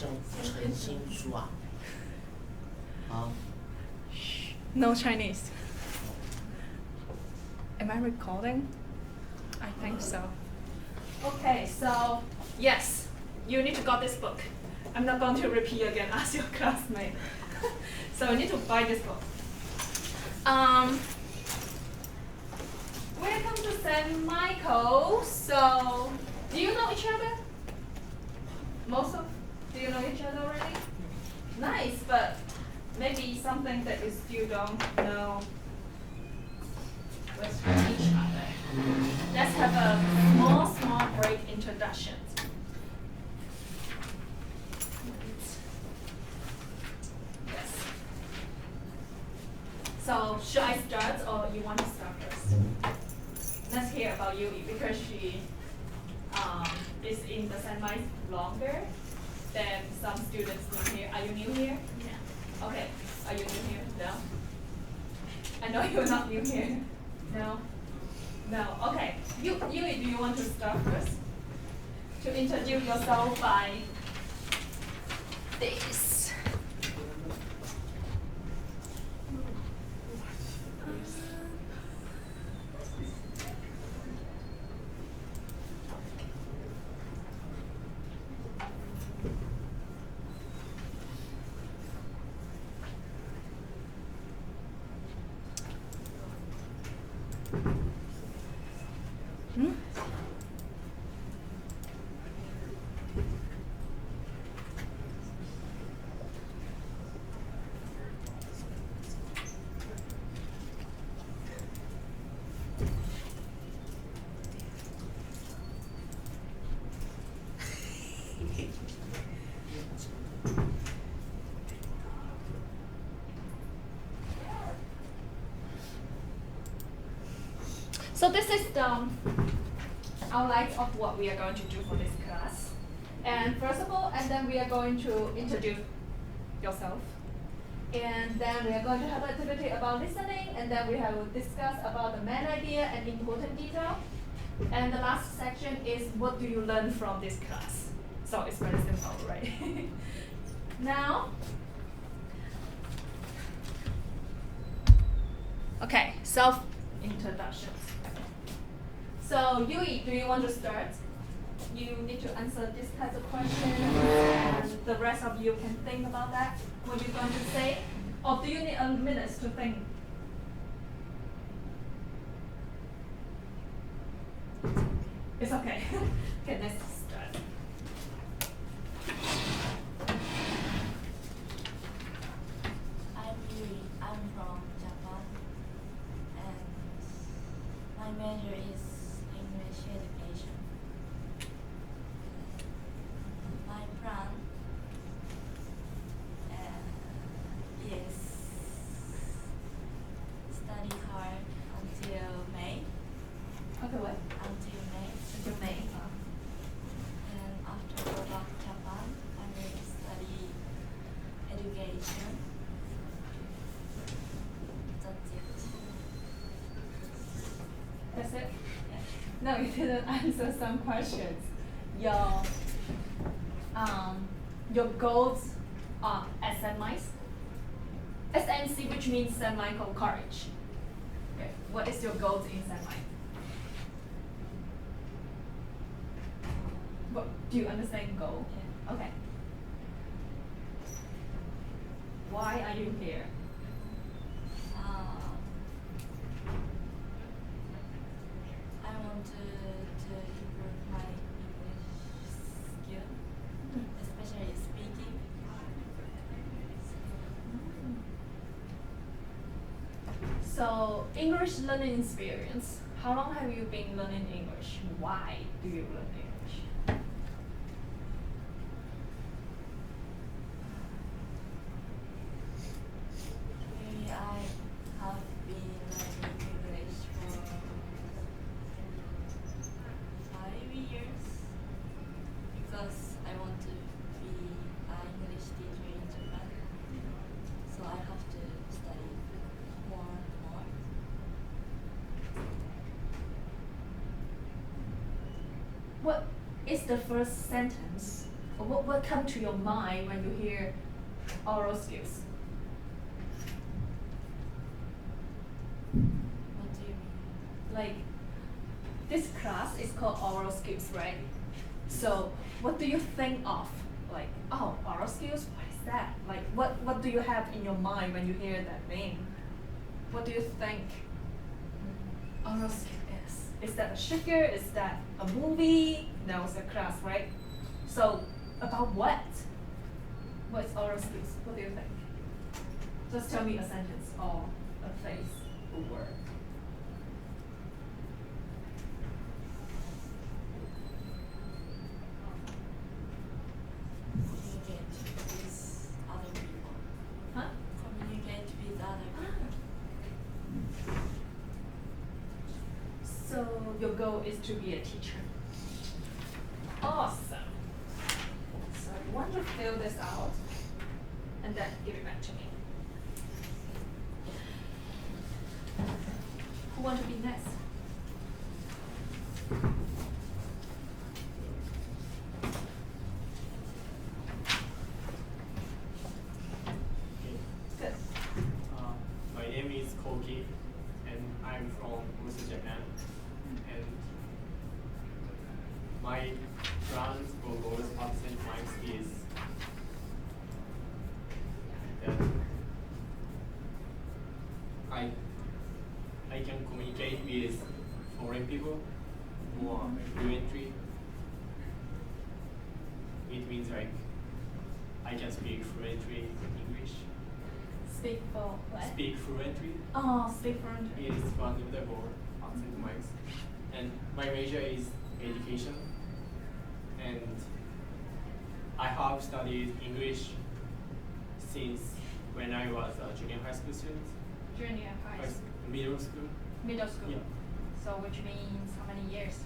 政府诚心书啊。好。No Chinese. Am I recording? I think so. Okay, so yes, you need to got this book. I'm not going to repeat again as your classmate. So you need to buy this book. Welcome to St. Michael. So, do you know each other? Do you know each other already? Nice, but maybe something that you still don't know with each other. Let's have a small break introduction. Yes. So, should I start or you want to start first? Let's hear about Yui because she is in the St. Mike longer than some students new here. Are you new here? Yeah. Okay. Are you new here? No. I know you're not new here. No. No. Okay. Yui, do you want to start first? To introduce yourself by this. So this is the outline of what we are going to do for this class. And first of all, and then we are going to introduce yourself. And then we are going to have an activity about listening, and then we will discuss about the main idea and important detail. And the last section is what do you learn from this class? So it's very simple, right? Now, okay, self-introductions. So Yui, do you want to start? You need to answer this kind of question, and the rest of you can think about that. What you're going to say, or do you need a minute to think? It's okay. Okay, let's start. I'm Yui. I'm from Japan, and my major is English education. My plan is study hard until May. Okay, what? Until May. Until May. And after go back to Japan, I will study education. That's it. That's it? Yeah. No, you didn't answer some questions. Your goals are at St. Mike's? SMC, which means St. Michael College. Okay. What is your goals in St. Mike? What, do you understand goal? Yeah. Okay. Why are you here? I want to improve my English skill, especially speaking. So, English learning experience. How long have you been learning English? Why do you learn English? Maybe I have been learning English for 5 years because I want to be an English teacher in Japan. So I have to study more and more. What is the first sentence what comes to your mind when you hear oral skills? What do you mean? Like, this class is called oral skills, right? So what do you think of? Like, oh, oral skills, what is that? Like, what do you have in your mind when you hear that name? What do you think oral skill is? Is that a sugar? Is that a movie? No, it's a class, right? So about what? What is oral skills? What do you think? Just tell me a sentence or a phrase, a word. Communicate with other people. Huh? Communicate with other people. So your goal is to be a teacher. Awesome. So you want to fill this out and then give it back to me. Who want to be next? Good. My name is Koki, and I'm from Musu, Japan. And my plans for goals at St. Mike's is that I can communicate with foreign people more fluently. It means like I can speak fluently English. Speak for what? Speak fluently Oh, speak fluently. is one of the goals at St. Mike's. And my major is education. And I have studied English since when I was a junior high school student, Junior high school. middle school, Middle school. Yeah. So which means how many years?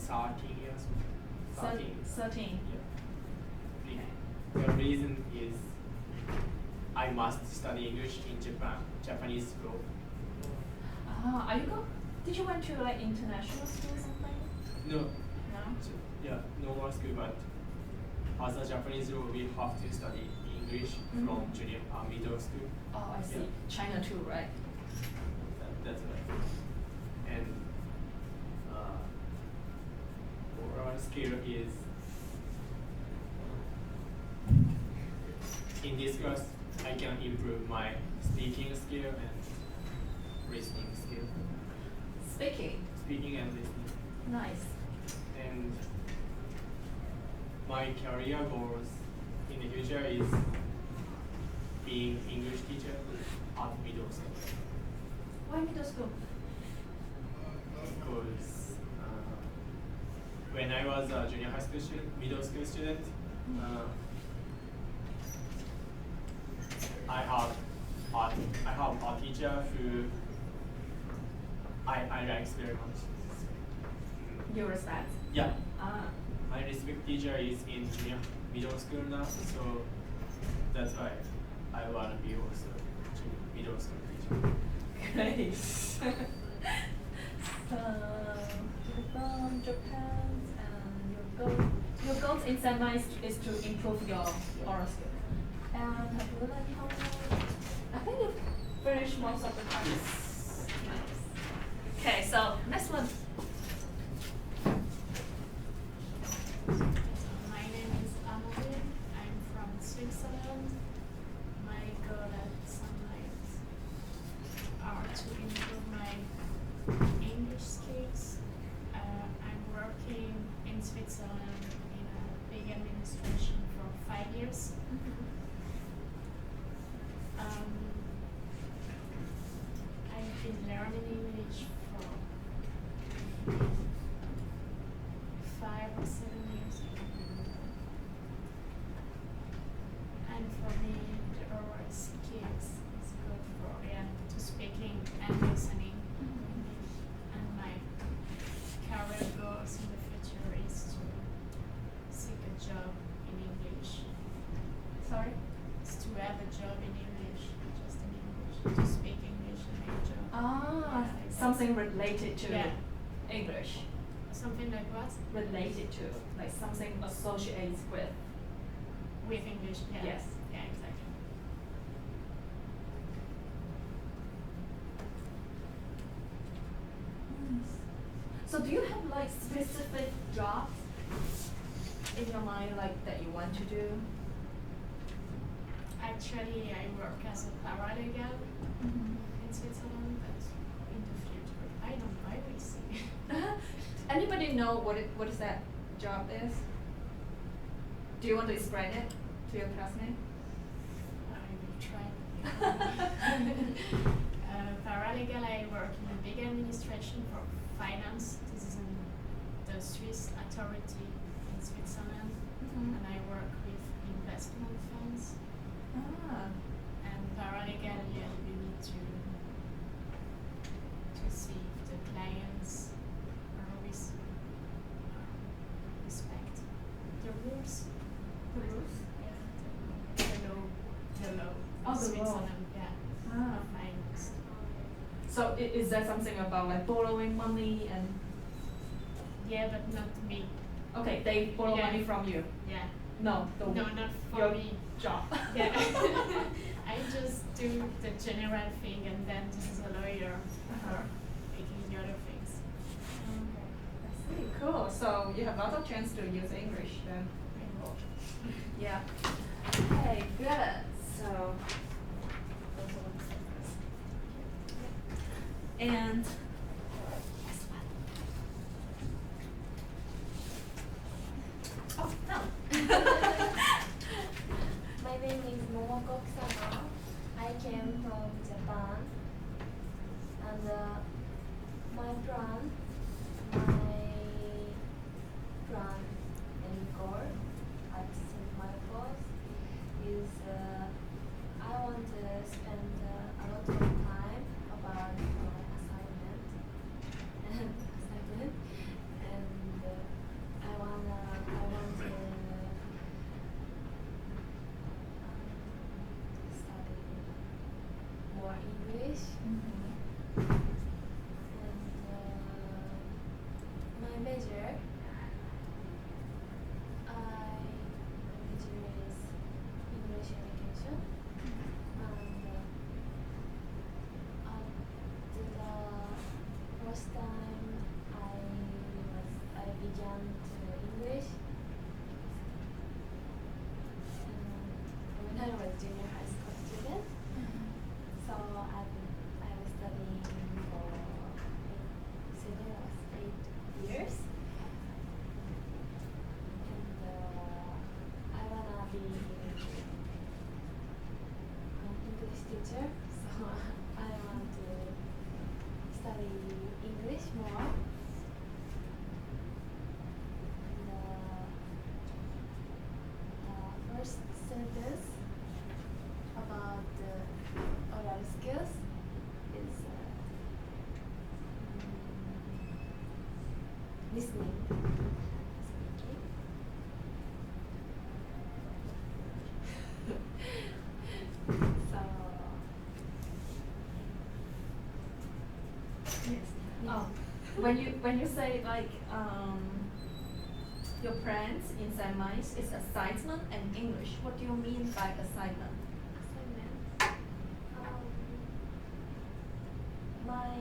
13 years. 13. 13. Yeah. The reason is I must study English in Japan, Japanese school. Ah, are you go? Did you went to like international school or something? No, No. yeah, normal school, but as a Japanese rule, we have to study English Mhm. from junior, middle school. Oh, I see. Yeah. China too, right? That's right. And oral skill is in this class I can improve my speaking skill and listening skill. Speaking. Speaking and listening. Nice. And my career goals in the future is being English teacher at middle school. Why middle school? Because when I was a junior high school student, middle school student, I have a teacher who I like very much. You respect. Yeah, Ah. my respect teacher is in junior middle school now, so that's why I wanna be also middle school teacher. Great. So you're from Japan and your goals in semi is to improve your oral skill. And have you like how I think you finished most of the classes. Nice. Okay, so next one. My name is Amadine. I'm from Switzerland. My goal at Sunlight are to improve my English skills. I'm working in Switzerland in a big administration for 5 years. I've been learning English for 5 or 7 years. And for me, the oral skills is good for to speaking and listening English. And my career goals in the future is to seek a job in English. Sorry? Is to have a job in English, just in English, to speak English and have a job. Ah, Yeah, something related to Yeah. English. As Something like what? Related to, like something associated With English, yeah. Yes. Yeah, exactly. So do you have like specific jobs in your mind like that you want to do? Actually, I work as a paralegal in Switzerland, but in the future, I don't know, I will see. Anybody know what is that job is? Do you want to explain it to your classmate? I will try. Paralegal, I work in a big administration for finance. This is the Swiss authority in Switzerland, and I work with investment funds. Ah. And paralegal, yeah, we need to see if the clients always respect the rules. The rules? Yeah, the law Oh, of the law. Switzerland, yeah, Ah. of finance. So is that something about like borrowing money and Yeah, but not me. okay, they borrow Yeah. money from you? Yeah. No, No, not for your me. job. Yeah. I just do the general thing, and then this is a lawyer for making the other things. Okay, I see. Cool. So you have lots of chance to use English then. I hope. Yeah. Okay, good. So and oh no. My name is Momoko Kusama. I came from Japan, and my plan and goal at St. Michael's is I want to spend a lot of time about my assignment and I want to study more English. And my major, is English education. And the first time I began to English when I was junior high school student. So I was studying for 8 years. And I wanna be an English teacher, so I want to study English more. And the first sentence about the oral skills is listening, speaking. So Yes. Oh, when you say like your plans in St. Mike's is assignment and English, what do you mean by assignment? assignment. My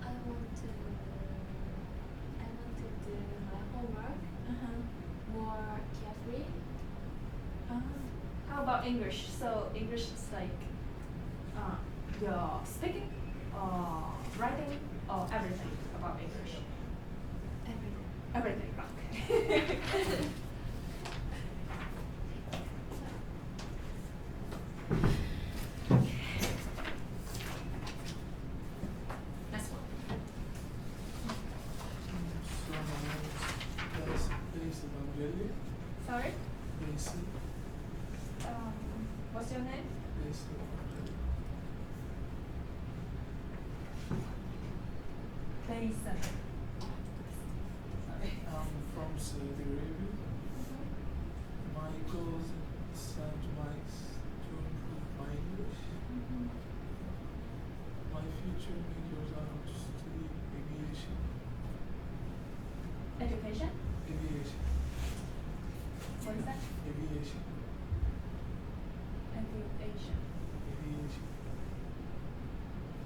I want to do my homework more carefully. How about English? So English is like your speaking or writing or everything about English. Everything. Everything. Okay. Next one. So my name is Daisy Vangelli. Sorry. Daisy. What's your name? Daisy Vangelli. Clayson. Sorry. I'm from Saudi Arabia. My goal is St. Mike's to improve my English.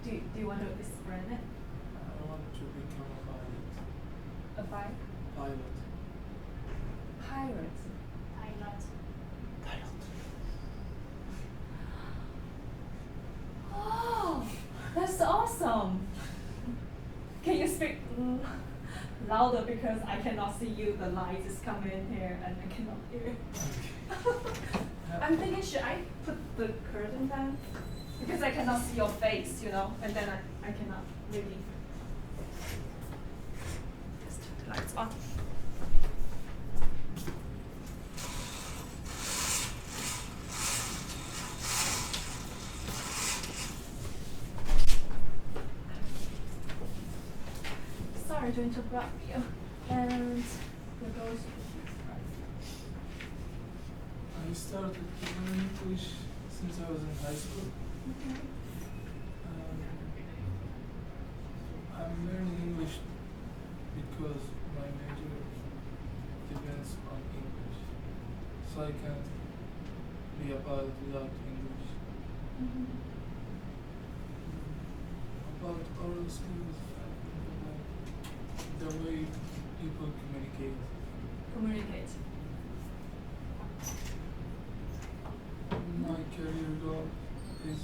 Do you want to explain it? I want to become a pilot. A five? Pilot. Pirate. Pilot. Pilot. Oh, that's awesome. Can you speak louder because I cannot see you. The light is coming in here and I cannot hear. I'm thinking, should I put the curtain down? Because I cannot see your face, you know, and then I cannot really. Just turn the lights on. Sorry to interrupt you. And your goals. I started to learn English since I was in high school. I'm learning English because my major depends on English. So I can't be a pilot without English. About oral skills, I think about the way people communicate. Communicate. My career goal is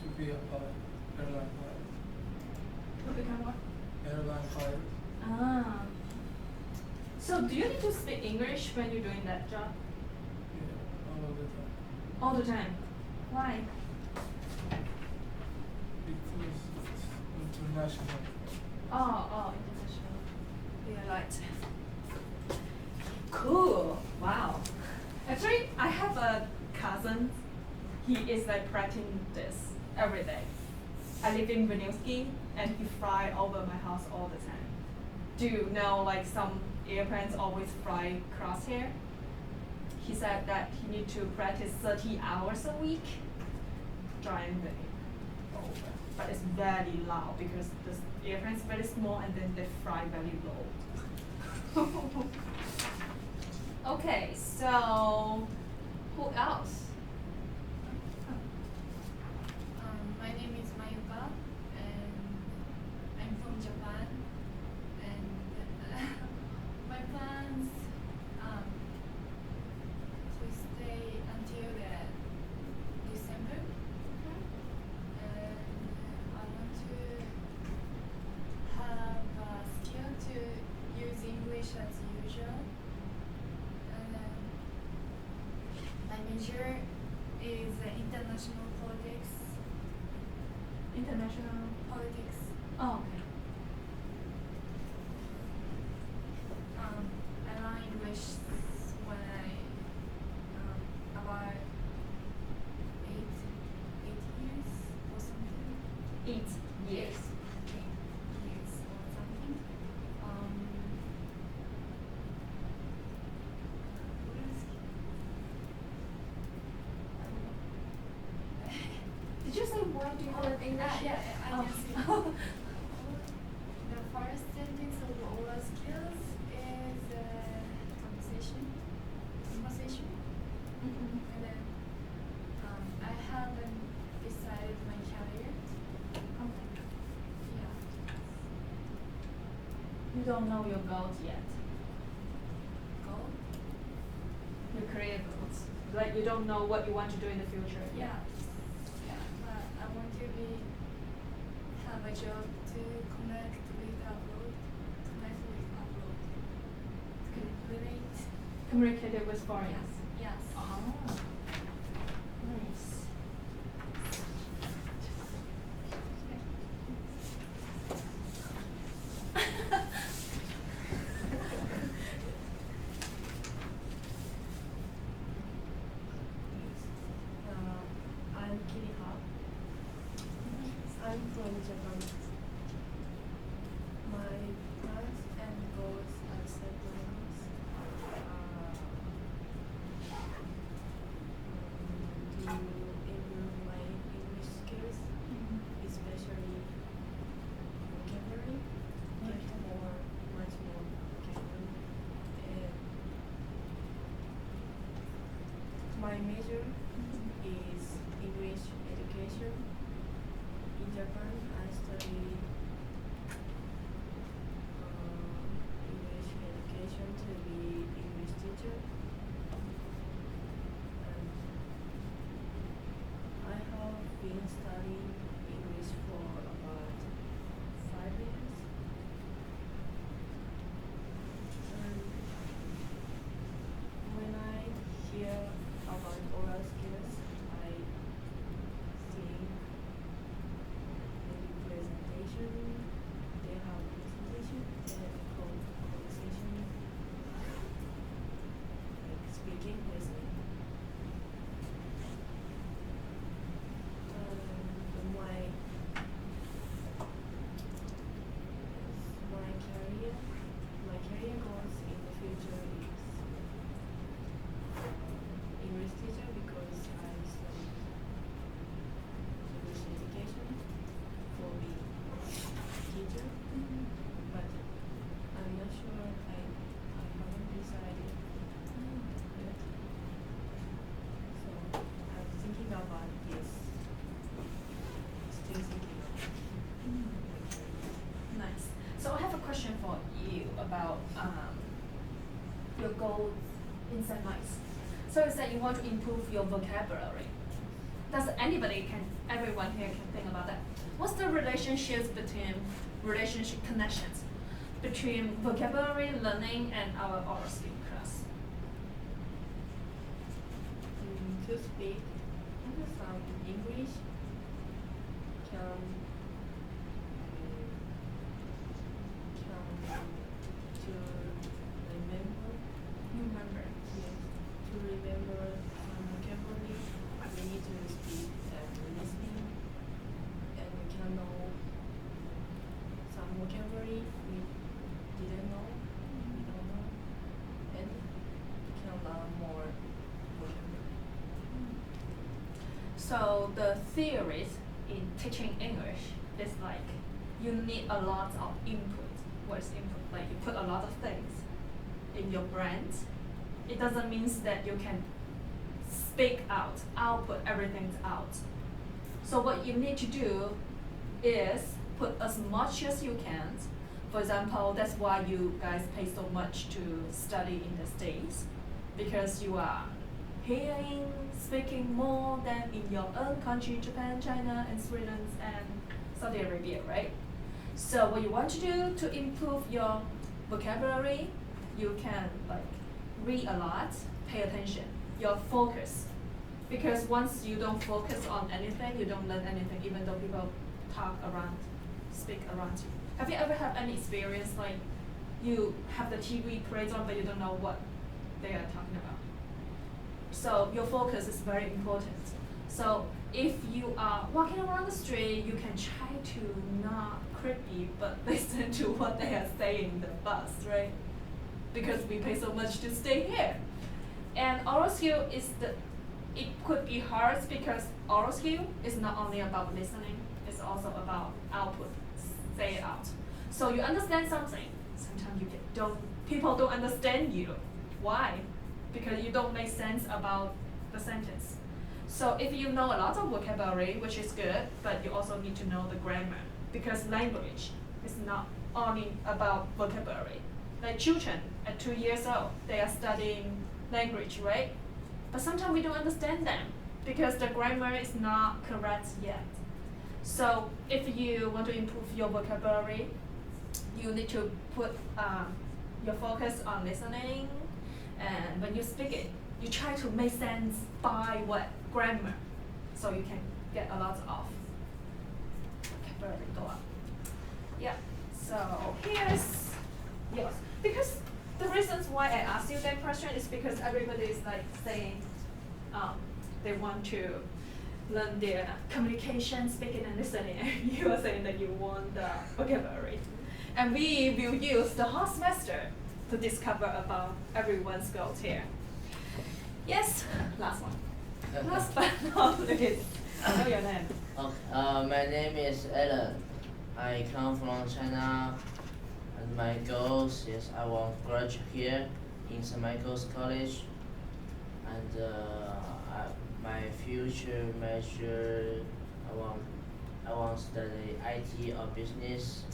to be a pilot, airline pilot. To become what? Airline pilot. Ah. So do you need to speak English when you're doing that job? Yeah, all of the time. All the time. Why? Because it's international. Oh, international. Yeah, right. Cool. Wow. Actually, I have a cousin. He is like practicing this every day. I live in Winooski and he fly over my house all the time. Do you know like some airplanes always fly crosshair? He said that he need to practice 30 hours a week driving the airplane over. But it's very loud because the airplane is very small and then they fly very low. Okay, so who else? My name is Mayuka, and I'm from Japan. And my plans to stay until the December. And I want to have a skill to use English as usual. And then my major is international politics. International. Politics. Oh, okay. I learned English when I about 8 years or something. 8 years. 8 years or something. What else? I don't know. Did you say why do you learn English? Yeah, I Oh. can see. The first sentence of oral skills is conversation. Mhm. And then I haven't decided my career. Okay. Yeah. You don't know your goals yet. Goal? Your career goals. Like you don't know what you want to do in the future. Yeah. Yeah. But I want to have a job to connect with abroad. Relate. Communicated with foreigners. Yes. Oh. Nice. I'm Kiriha. I'm from Japan. My plans and goals are set ones. To improve my English skills, especially vocabulary, get much more vocabulary. And my major is English education. In Japan, I about your goals in St. Mike's. So you said you want to improve your vocabulary. Does everyone here can think about that? What's the relationship connections between vocabulary learning and our oral skill class? To speak some English can to remember. Remember. Yes, to remember vocabulary, we need to speak and listening, and we can know some vocabulary we didn't know, we don't know, and can learn more vocabulary. So the theories in teaching English is like you need a lot of input. What is input? Like you put a lot of things in your brain. It doesn't mean that you can speak out, output everything out. So what you need to do is put as much as you can. For example, that's why you guys pay so much to study in the States, because you are hearing, speaking more than in your own country, Japan, China, and Sweden, and Saudi Arabia, right? So what you want to do to improve your vocabulary, you can like read a lot, pay attention, your focus. Because once you don't focus on anything, you don't learn anything, even though people talk around, speak around you. Have you ever had any experience like you have the TV plays on but you don't know what they are talking about? So your focus is very important. So if you are walking around the street, you can try to not creepy but listen to what they are saying in the bus, right? Because we pay so much to stay here. And oral skill it could be hard because oral skill is not only about listening, it's also about output, say it out. So you understand something, sometimes people don't understand you. Why? Because you don't make sense about the sentence. So if you know a lot of vocabulary, which is good, but you also need to know the grammar, because language is not only about vocabulary. Like children at 2 years old, they are studying language, right? But sometimes we don't understand them because the grammar is not correct yet. So if you want to improve your vocabulary, you need to put your focus on listening, and when you speak it, you try to make sense by what grammar, so you can get a lot of vocabulary go up. Yeah. So here's yours. Because the reasons why I asked you that question is because everybody is like saying they want to learn their communication, speaking and listening, and you are saying that you want the vocabulary. And we will use the whole semester to discover about everyone's goals here. Yes, last one. Last but not least, know your name. My name is Alan. I come from China, and my goals is I want to graduate here in St. Michael's College, and my future major I want to study IT or business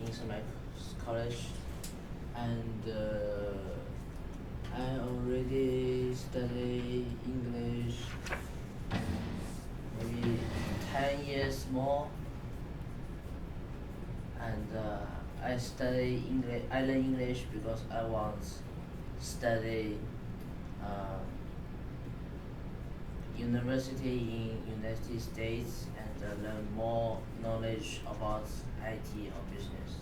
in St. Michael's College, and I already study English maybe 10 years more, and I study English. I learn English because I want to study university in United States and learn more knowledge about IT or business.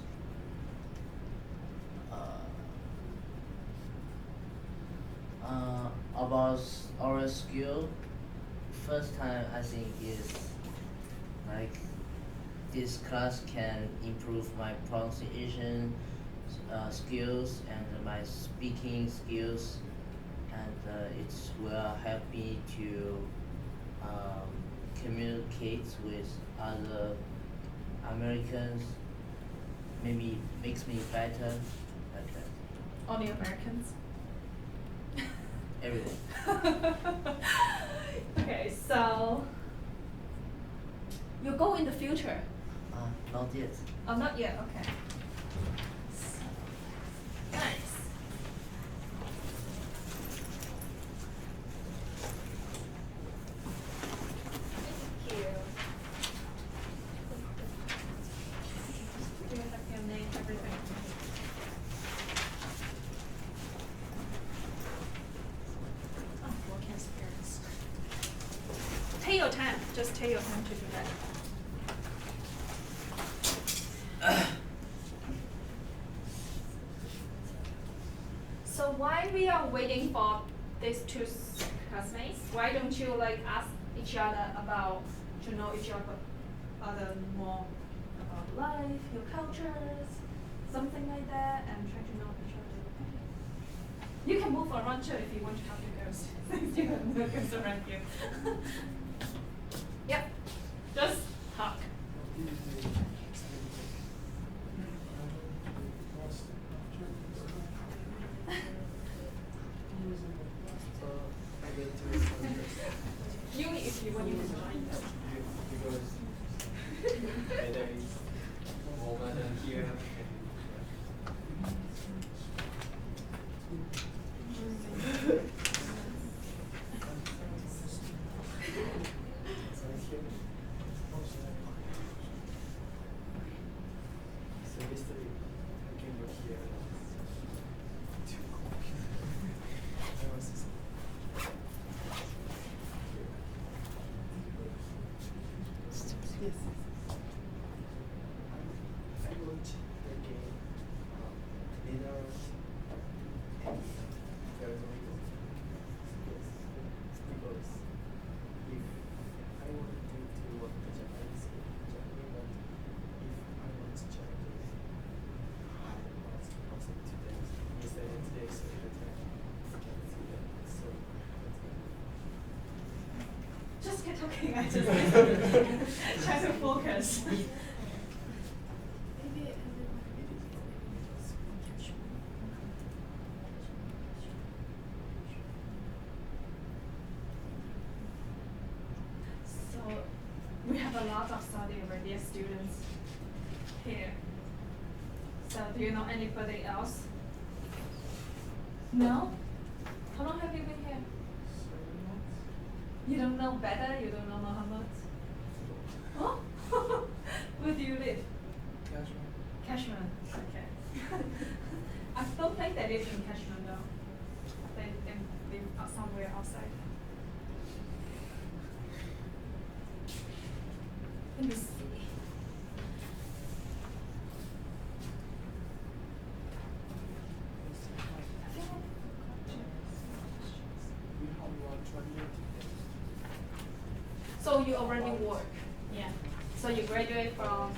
About oral skill, first time I think is like this class can improve my pronunciation skills and my speaking skills, and it will help me to communicate with other Americans, maybe makes me better like that. Only Americans? Everything. Okay, so you go in the future. Not yet. Oh, not yet. Okay. So, Nice. Thank you. Do you have your name, everything? Oh, work experience. Take your time. Just take your time to do that. So while we are waiting for these two classmates, why don't you like ask each other about to know each other more about life, your cultures, something like that, and try to know each other. You can move around too if you want to talk to girls. Since you have no girls around you. Yep. Just talk. You if you want you can join them. Because weather is warmer than here. So yesterday I came back here. Too cold. I was just yes. I watched the game Leaders and Puerto Rico. Yes. Because if I wanted to watch the Japanese game, but if I want to Chinese, I must listen to them. Yesterday and today, so every time I can see them. So that's good. Just keep talking. I just try to focus. Maybe It is So we have a lot of Saudi Arabia students here. So do you know anybody else? No? How long have you been here? You don't know better? You don't know Muhammad? Oh? Where do you live? Casual. Cashman. Okay. I don't think they live in Cashman though. They live somewhere outside. Let me see. So you already work? Yeah. So you graduate from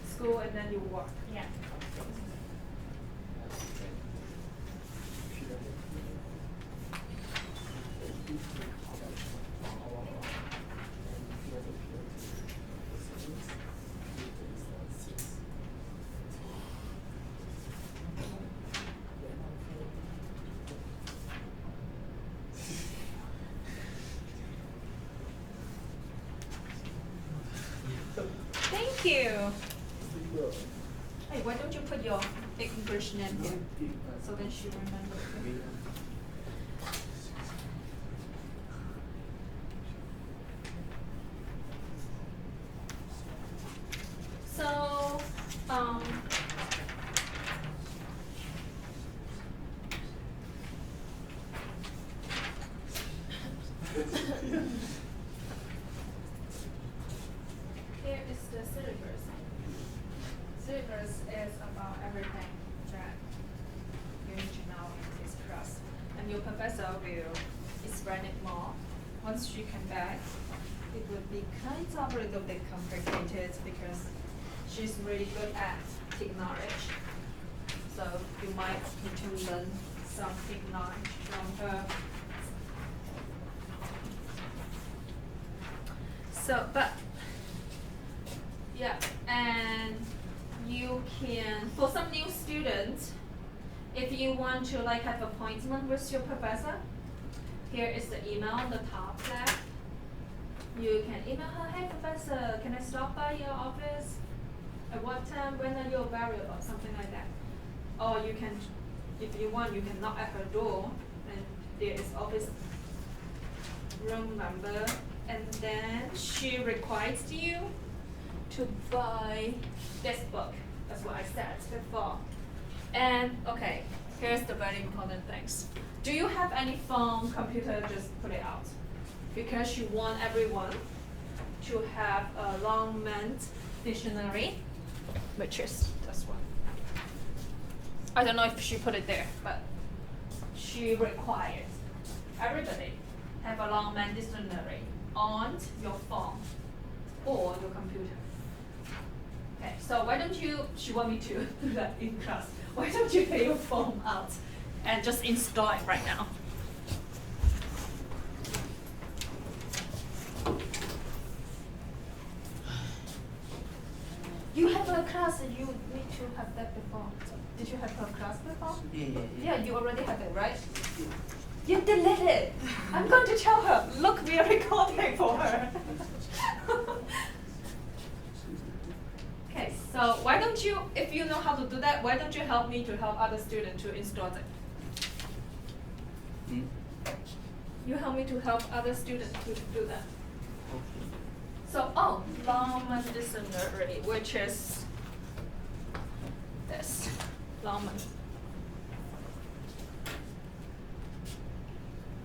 school and then you work? Yeah. Thank you. Hey, why don't you put your English name here? So then she remembers. So, here is the syllabus. Syllabus is about everything that you need to know in this class. And your professor will explain it more. Once she comes back, it will be kind of a little bit complicated because she's really good at technology. So you might need to learn some technology from her. So, but yeah, and you can, for some new students, if you want to like have appointment with your professor, here is the email on the top left. You can email her, hey professor, can I stop by your office? At what time, when are you available, something like that. Or you can if you want, you can knock at her door, and there is always room number. And then she requires you to buy this book. That's what I said before. And okay, here's the very important things. Do you have any phone, computer? Just put it out, because you want everyone to have a Longman dictionary, which is this one. I don't know if she put it there, but she requires everybody have a Longman dictionary on your phone or your computer. Okay, so why don't you, she want me to do that in class. Why don't you take your phone out and just install it right now? You have a class and you need to have that before. So did you have a class before? Yeah. Yeah, you already have it, right? You delete it. I'm going to tell her, look, we are recording for her. Okay, so why don't you, if you know how to do that, why don't you help me to help other students to install it? You help me to help other students to do that. So, Longman Dictionary, which is this, Longman.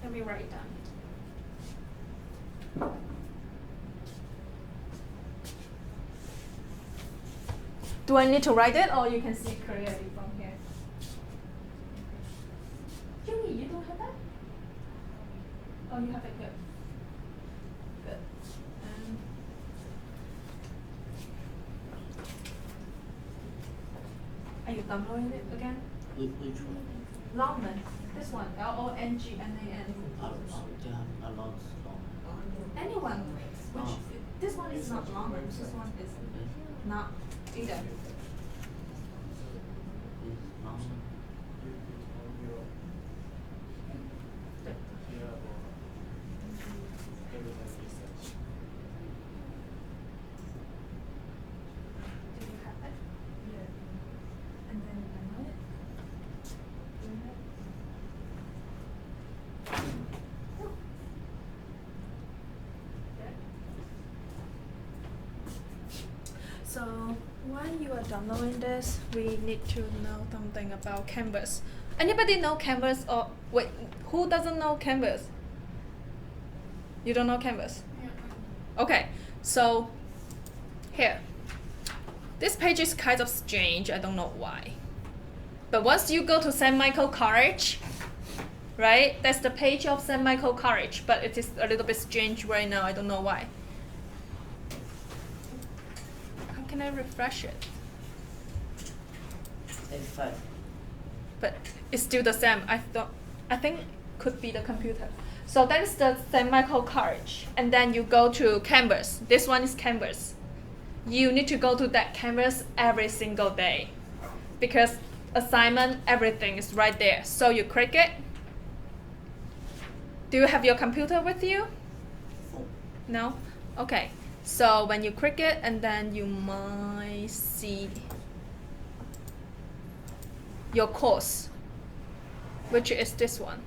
Let me write it down. Do I need to write it, or you can see it clearly from here? Yumi, you don't have that? Oh, you have it, good. Good. Are you downloading it again? Which one? Longman, this one, Longman. They have a lot long. Anyone, which, Oh. this one is not Longman, this one is not either. It's long. Do you have it? Yeah. And then download it? Do you have it? No. Good. So while you are downloading this, we need to know something about Canvas. Anybody know Canvas, or wait, who doesn't know Canvas? You don't know Canvas? Okay, so here. This page is kind of strange, I don't know why. But once you go to St. Michael College, right? That's the page of St. Michael College, but it is a little bit strange right now, I don't know why. How can I refresh it? 85. But it's still the same. I think could be the computer. So that is the St. Michael College. And then you go to Canvas. This one is Canvas. You need to go to that Canvas every single day, because assignment, everything is right there. So you click it. Do you have your computer with you? No? Okay. So when you click it, and then you might see your course, which is this one.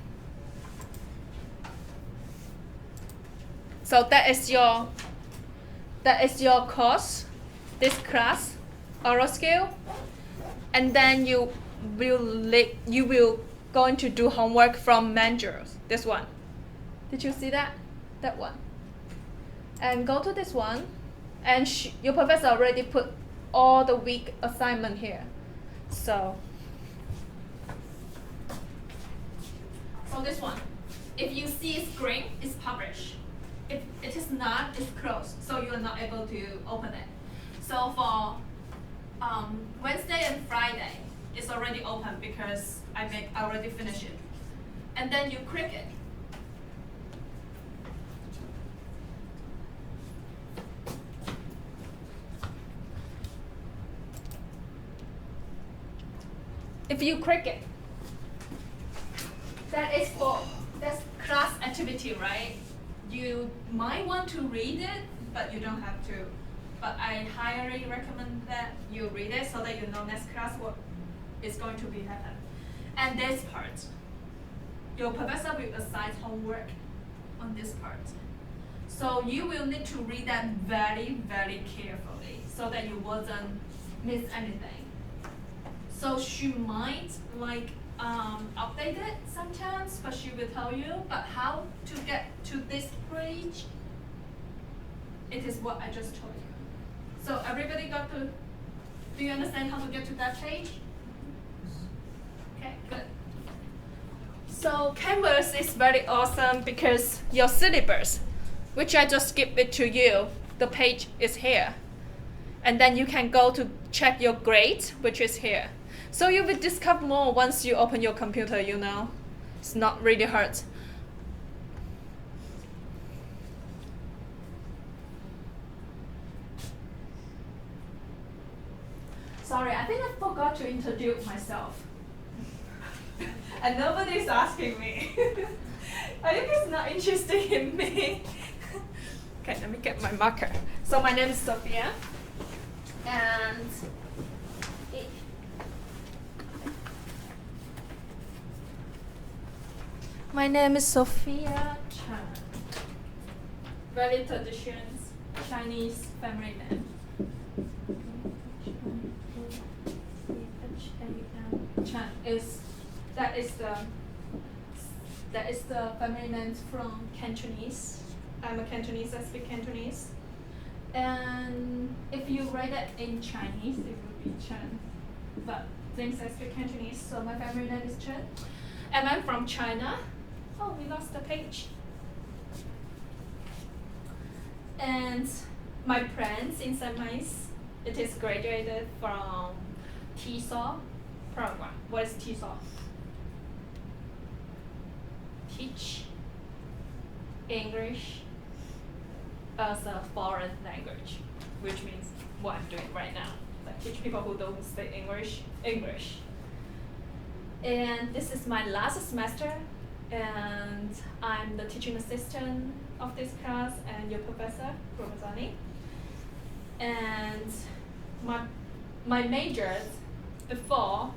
So that is your course, this class, oral skill, and then you will going to do homework from managers. This one. Did you see that? That one. And go to this one, and your professor already put all the week assignment here. So this one, if you see it's green, it's published. If it is not, it's closed, so you are not able to open it. So for Wednesday and Friday, it's already open because I already finished it. And then you click it. If you click it, that's class activity, right? You might want to read it, but you don't have to. But I highly recommend that you read it so that you know next class what is going to be happen. And this part, your professor will assign homework on this part. So you will need to read that very, very carefully so that you wouldn't miss anything. So she might update it sometimes, but she will tell you. But how to get to this page, it is what I just told you. So everybody do you understand how to get to that page? Okay, good. So Canvas is very awesome because your syllabus, which I just give it to you, the page is here. And then you can go to check your grade, which is here. So you will discover more once you open your computer, you know. It's not really hard. Sorry, I think I forgot to introduce myself. And nobody's asking me. I think it's not interested in me. Okay, let me get my marker. So my name is Sophia. And my name is Sophia Chan. Very traditional Chinese family name. Chan that is the family name from Cantonese. I'm a Cantonese, I speak Cantonese. And if you write it in Chinese, it would be Chen. But since I speak Cantonese, so my family name is Chen. And I'm from China. Oh, we lost the page. And my friends in St. Mary's, it is graduated from TESOL program. What is TESOL? Teach English as a foreign language, which means what I'm doing right now. Like teach people who don't speak English. And this is my last semester, and I'm the teaching assistant of this class and your professor, Ramazani. And my majors before,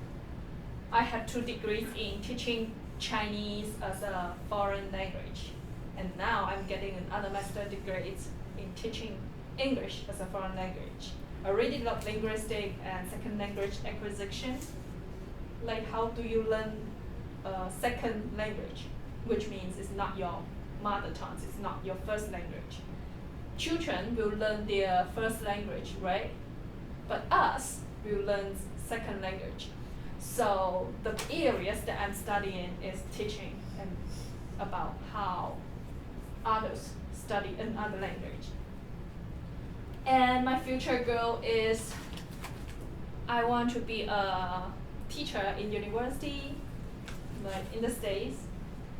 I had 2 degrees in teaching Chinese as a foreign language. And now I'm getting another master degree in teaching English as a foreign language. I really love linguistic and second language acquisition. Like how do you learn a second language, which means it's not your mother tongue, it's not your first language. Children will learn their first language, right? But us will learn second language. So the areas that I'm studying is teaching and about how others study another language. And my future goal is I want to be a teacher in university, like in the States,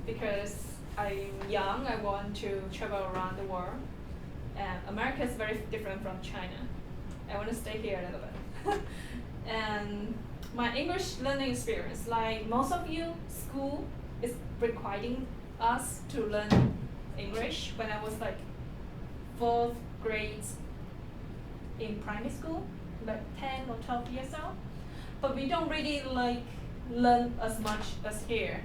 because I'm young, I want to travel around the world. And America is very different from China. I want to stay here a little bit. And my English learning experience, like most of you, school is requiring us to learn English when I was like 4th grade in primary school, like 10 or 12 years old. But we don't really like learn as much as here.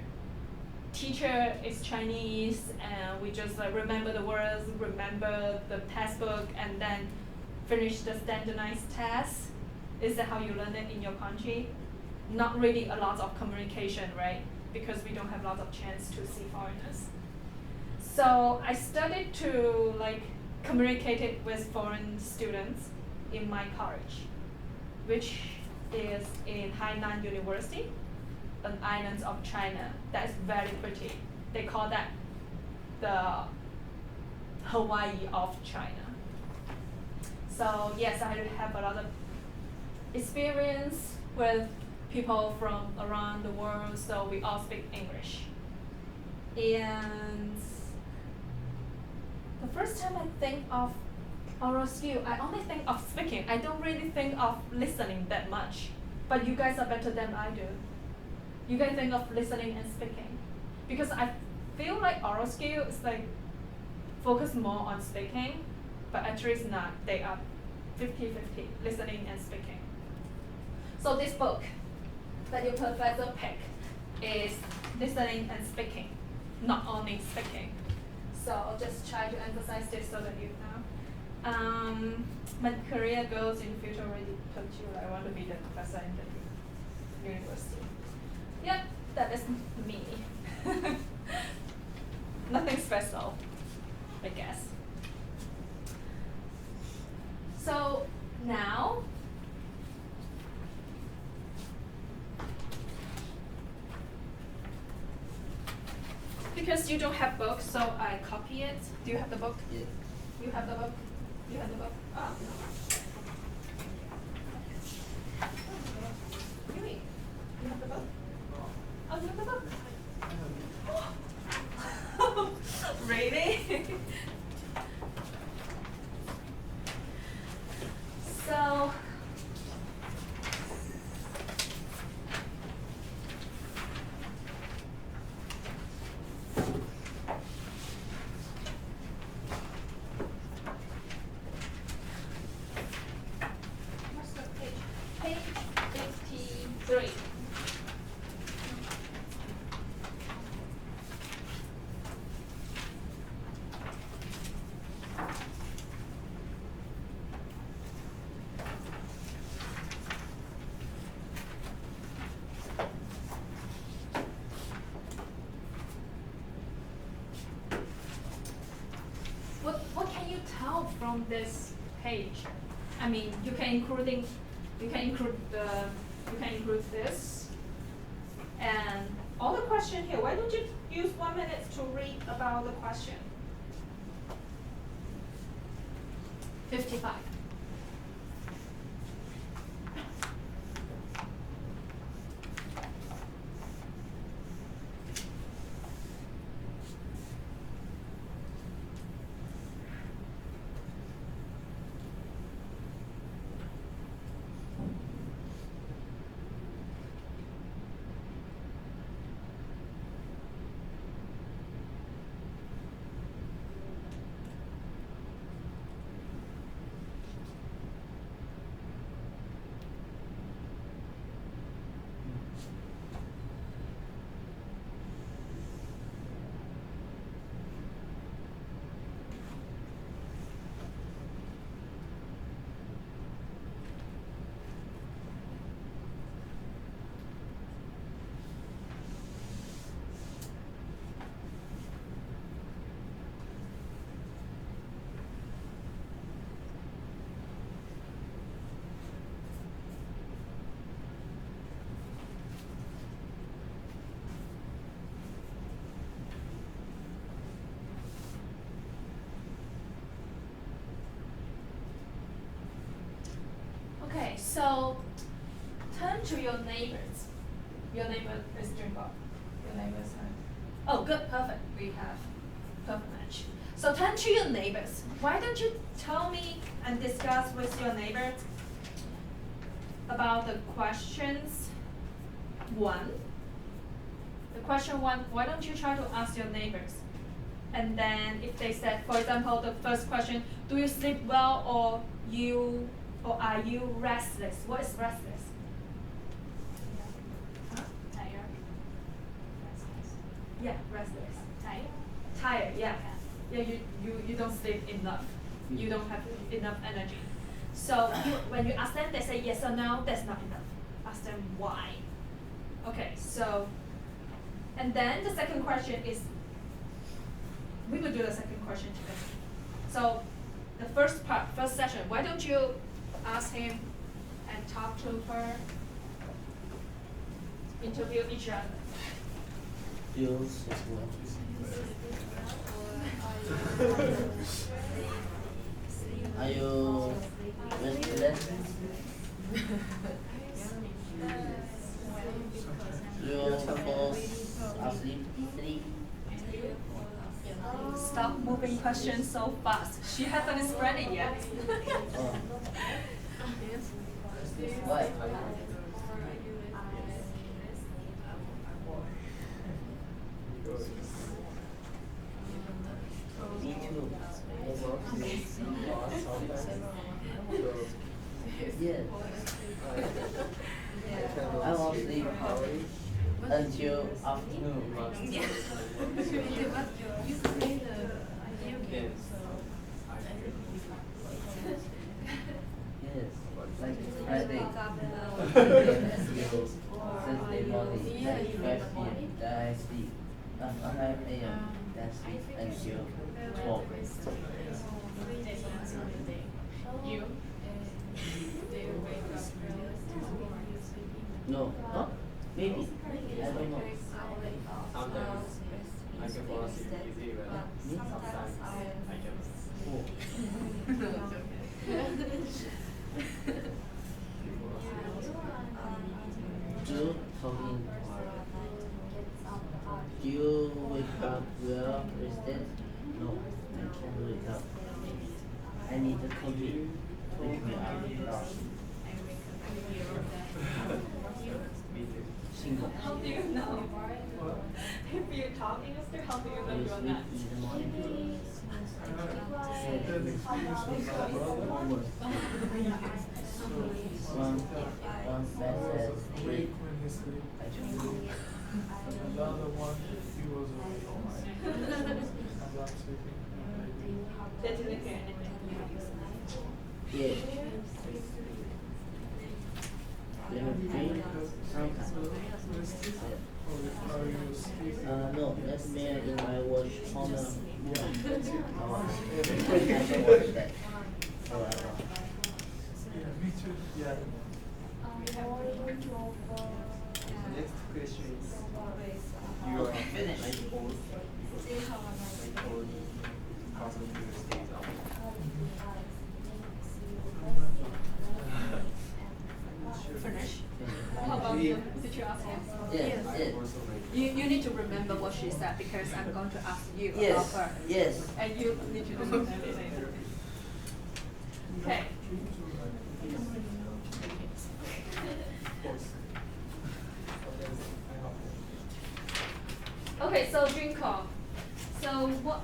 Teacher is Chinese, and we just like remember the words, remember the textbook, and then finish the standardized test. Is that how you learn it in your country? Not really a lot of communication, right? Because we don't have a lot of chance to see foreigners. So I started to like communicate it with foreign students in my college, which is in Hainan University, an island of China that is very pretty. They call that the Hawaii of China. So yes, I have a lot of experience with people from around the world, so we all speak English. And the first time I think of oral skill, I only think of speaking. I don't really think of listening that much. But you guys are better than I do. You guys think of listening and speaking. Because I feel like oral skill is like focus more on speaking, but actually it's not. They are 50-50, listening and speaking. So this book that your professor picked, is listening and speaking, not only speaking. So I'll just try to emphasize this so that you know. My career goals in the future already told you I want to be the professor in the university. Yep, that is me. Nothing special, I guess. So now, because you don't have books, so I copy it. Do you have the book? Yeah. You have the book? You have the book? Oh, no. Yui, you have the book? Oh, you have the book? Really? So, what's the page? Page 53. What can you tell from this page? I mean, you can include this and all the question here. Why don't you use 1 minute to read about the question? 55. Okay, so turn to your neighbors. Your neighbor is Jimbo. Your neighbors are. Oh, good, perfect. We have perfect match. So turn to your neighbors. Why don't you tell me and discuss with your neighbors about the questions 1. The question 1, why don't you try to ask your neighbors? And then if they said, for example, the first question, do you sleep well or are you restless? What is restless? Huh? Tired. Restless. Yeah, restless. Tired. Tired, yeah. Yeah, you don't sleep enough. You don't have enough energy. So when you ask them, they say yes or no, that's not enough. Ask them why. Okay, so, and then the second question is, we will do the second question today. So the first session, why don't you ask him and talk to her, interview each other. Feels as well. Are you restless? Do you fall asleep easily? Stop moving questions so fast. She hasn't spread it yet. Oh. Why? Me too. Yes. I won't sleep. until afternoon. Yeah. But you play the video game, Yes. so Yes, like Friday. Wake up Until Saturday morning, Yeah, like you 5 p.m. Then I sleep. 5 a.m. Then sleep until 12. 3 days on Sunday. You? They wake up early before you sleeping. No, huh? Maybe. I don't know. Sometimes I can fall asleep easy, but sometimes I can. Oh. Do talking. Do you wake up well rested? No, I can't wake up. I need the coffee to wake me up. Me too. Single. How do you know? If you talk English, how do you know I you're sleep not? in the morning. That experience with my brother. One bed says Awake when he sleep. I just sleep. And the other one, he was awake all night. And I'm sleeping. They didn't hear anything. Yeah. You have dream sometimes. Or you sleep. No, that's me in my watch on the movie. I can watch that. So I know. Yeah, me too. Yeah. Next question is you are Finished. my old cousin who stays out. Finish. How about you? Did you ask her? Yes, yes. Also like You need to remember what she said because I'm going to ask you about Yes, her. yes. And you need to remember everything. Okay. Okay, so Junko. So what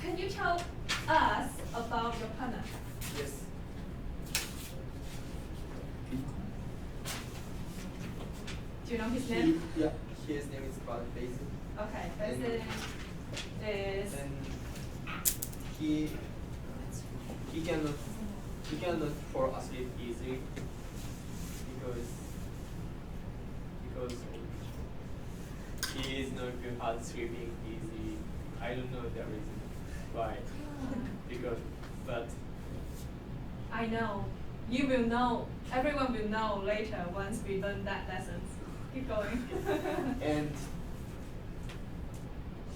can you tell us about your partner? yes. Do you know his name? Yeah, his name is Bad Basin. Okay, Basin is And he cannot fall asleep easily because he is not good at sleeping easy. I don't know the reason why. But I know. You will know. Everyone will know later once we learn that lessons. Keep going. and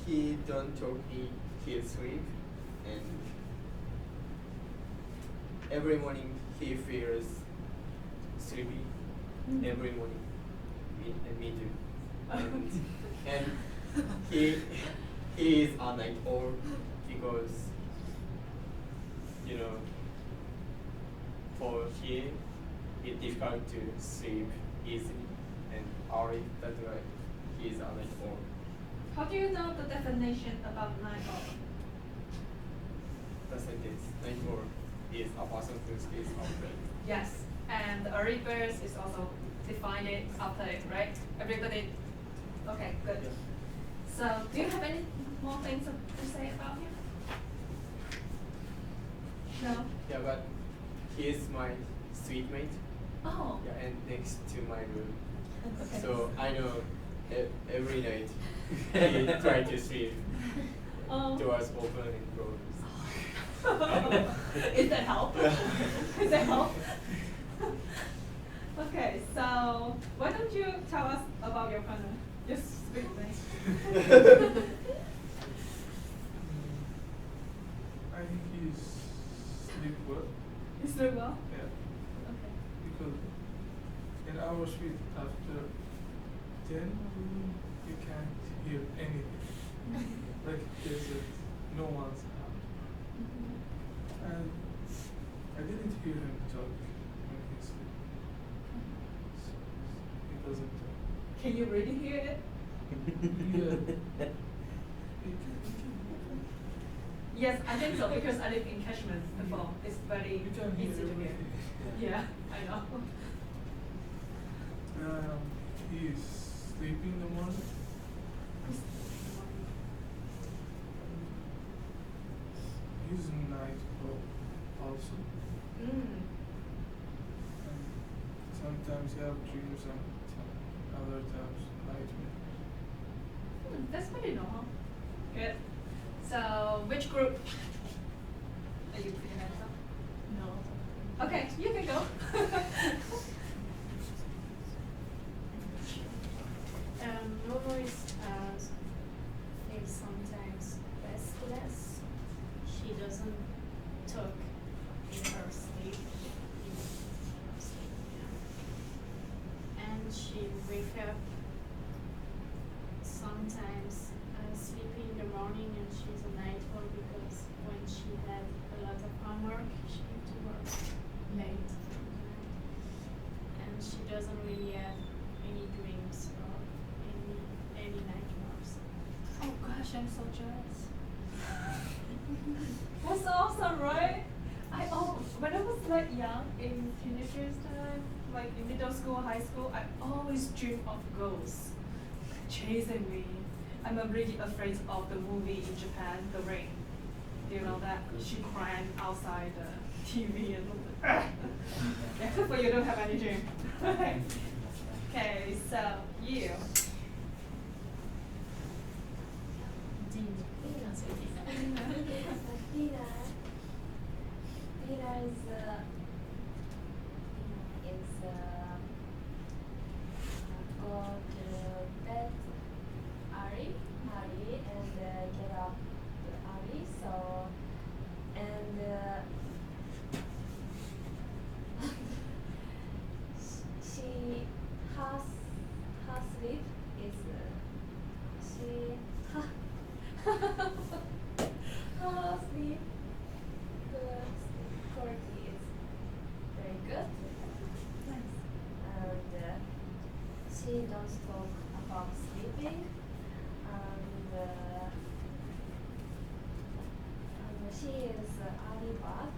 he don't talk in his sleep, and every morning he feels sleepy. Every morning, me too. And he is a night owl because for him it's difficult to sleep easily and early. That's why he is a night owl. How do you know the definition about night owl? The sentence night owl is a person who sleeps early. Yes, and the early birds is also defined it after it, right? Everybody. Okay, good. Yeah. So, do you have any more things to say about him? No. Yeah, but he is my sweet mate. Oh. Yeah, and next to my room. Okay. So I know every night he try to sleep. Oh. Doors open and close. Is that help? Yeah. Is that help? Okay, so why don't you tell us about your partner? Just quickly. I think he's sleep well. You sleep well? Yeah. Okay. Because in our suite after 10 you can't hear anything. Like there's no one's out. And I didn't hear him talk when he sleep. So he doesn't talk. Can you really hear it? Yeah. Yes, I think so because I live in Cashman before. It's very You can hear easy to hear. everything. Yeah, I know. He's sleepy in the morning. He's a night owl also. Mm. And sometimes he have dreams and other times nightmare. That's pretty normal. Good. So, which group? Are you putting your hands up? No. Okay, you can go. Nono is sometimes restless. She doesn't talk in her sleep. And she wake up sometimes sleepy in the morning, and she's a night owl because when she had a lot of homework, she had to work late. And she doesn't really have any dreams or any nightmares. Oh gosh, I'm so jealous. That's awesome, right? When I was like young, in teenagers time, like in middle school, high school, I always dream of ghosts chasing me. I'm really afraid of the movie in Japan, The Ring. Do you know that? She crying outside the TV and yeah, but you don't have any dream. Okay, so you. Dina is go to bed early, and get up early. So and she her sleep is she her sleep quality is very good. And she don't talk about sleeping, and she is early bird,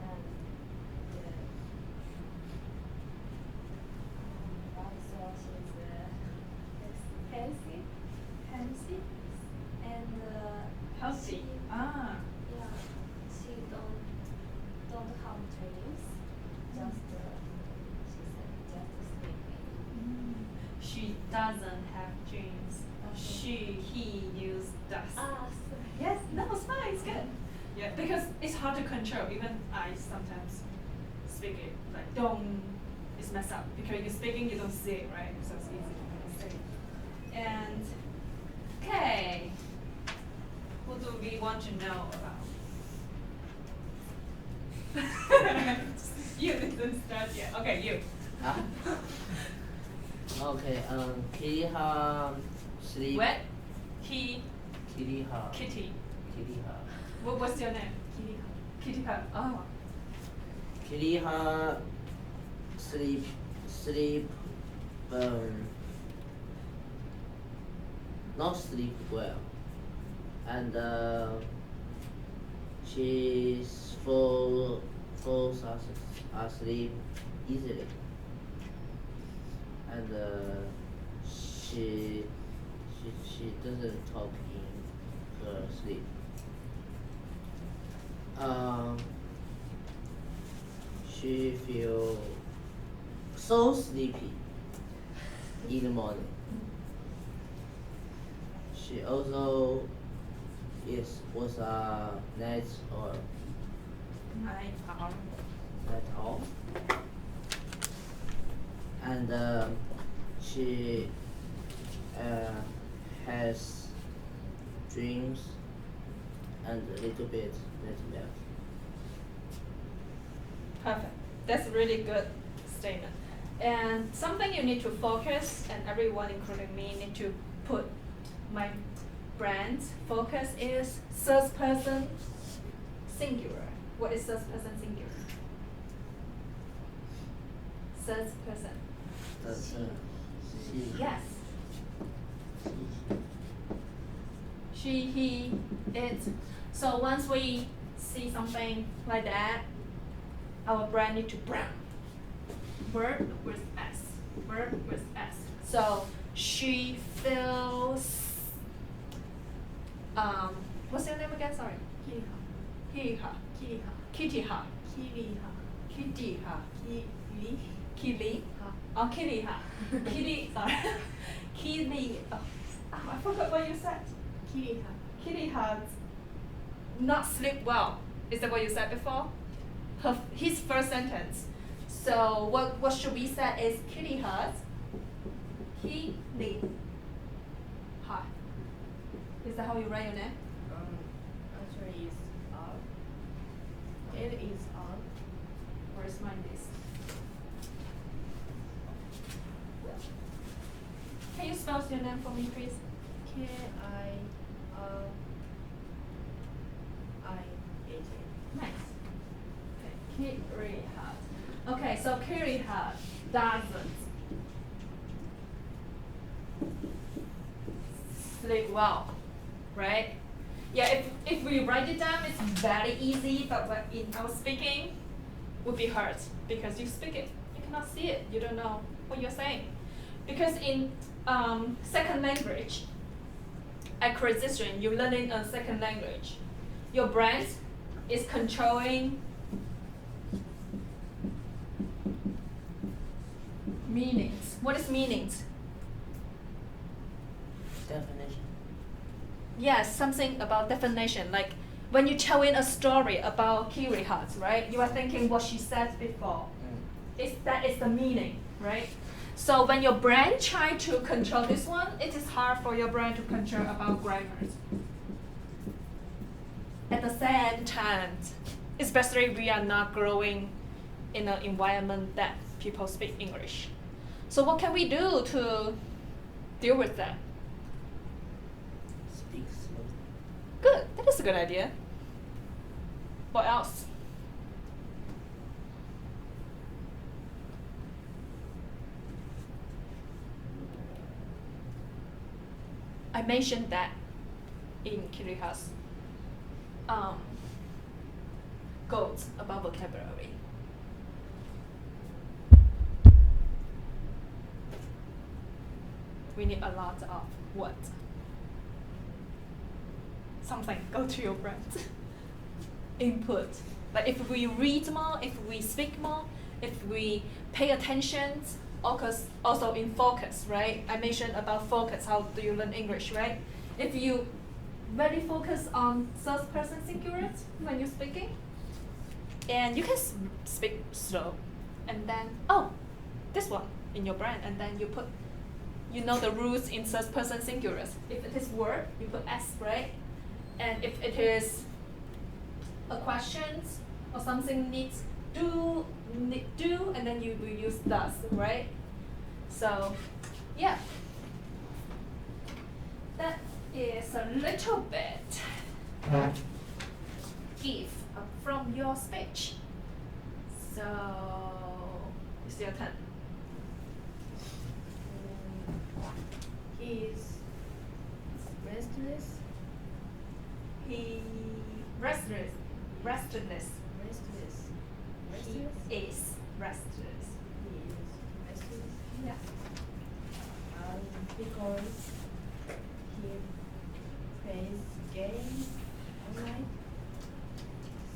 and also she's healthy, and Healthy. she, Ah. yeah, she don't have dreams, just she said just sleeping. She doesn't have dreams. He use does. Ah, Yes, no, it's fine, it's good. Yeah, because it's hard to control. Even I sometimes speak it like don't. It's messed up because you're speaking, you don't see it, right? So it's easy to mistake. And okay, who do we want to know about? You didn't start yet. Okay, you. Ah. Okay, Kiriha sleep. What? He. Kiriha. Kitty. Kiriha. What's your name? Kitty. Oh. Kiriha sleep not sleep well, and she falls asleep easily, and she doesn't talk in her sleep. She feel so sleepy in the morning. She also was a night owl. Night owl. And she has dreams and a little bit nightmare. Perfect. That's a really good statement. And something you need to focus, and everyone, including me, need to put my brand's focus is first person singular. What is first person singular? First person. She. Yes. She, he, it. So once we see something like that, our brand need to brand. Word with S. Word with So she feels. What's your name again? Sorry. Kiriha. Kiriha. Kiriha. Kiriha. Kiriha. Kiriha. Kiri. Kili. Ha. Oh, Kiriha. Kiri. Sorry. Kili. Oh, I forgot what you said. Kiriha. Kiriha not sleep well. Is that what you said before? His first sentence. So what should we say is Kiriha. Kili. Hi. Is that how you write your name? Actually, it's It is on. Where's mine is? Can you spell your name for me, please? Kiriha. Nice. Okay, Kiriha. Okay, so Kiriha doesn't sleep well, right? Yeah, if we write it down, it's very easy, but when in our speaking, would be hard because you speak it, you cannot see it, you don't know what you're saying. Because in second language, acquisition, you're learning a second language. Your brain is controlling meanings. What is meanings? Definition. Yes, something about definition. Like when you tell in a story about Kiriha, right? You are thinking what she said before. That is the meaning, right? So when your brain try to control this one, it is hard for your brain to control about grammars. At the same time, especially we are not growing in an environment that people speak English. So what can we do to deal with that? Speak slowly. Good, that is a good idea. What else? I mentioned that in Kiriha's goals about vocabulary. We need a lot of what? Something, go to your brain. Input. Like if we read more, if we speak more, if we pay attention, also in focus, right? I mentioned about focus, how do you learn English, right? If you very focus on first person singular when you're speaking, and you can speak slow, and then, oh, this one in your brain, and then you put, you know the rules in first person singular. If it is word, you put S, right? And if it is a question or something needs do, and then you will use does, right? So, yeah. That is a little bit if from your speech. So, it's your turn. He is restless. Restless. Restless. He is restless. He is restless. Yeah. Because he plays games all night.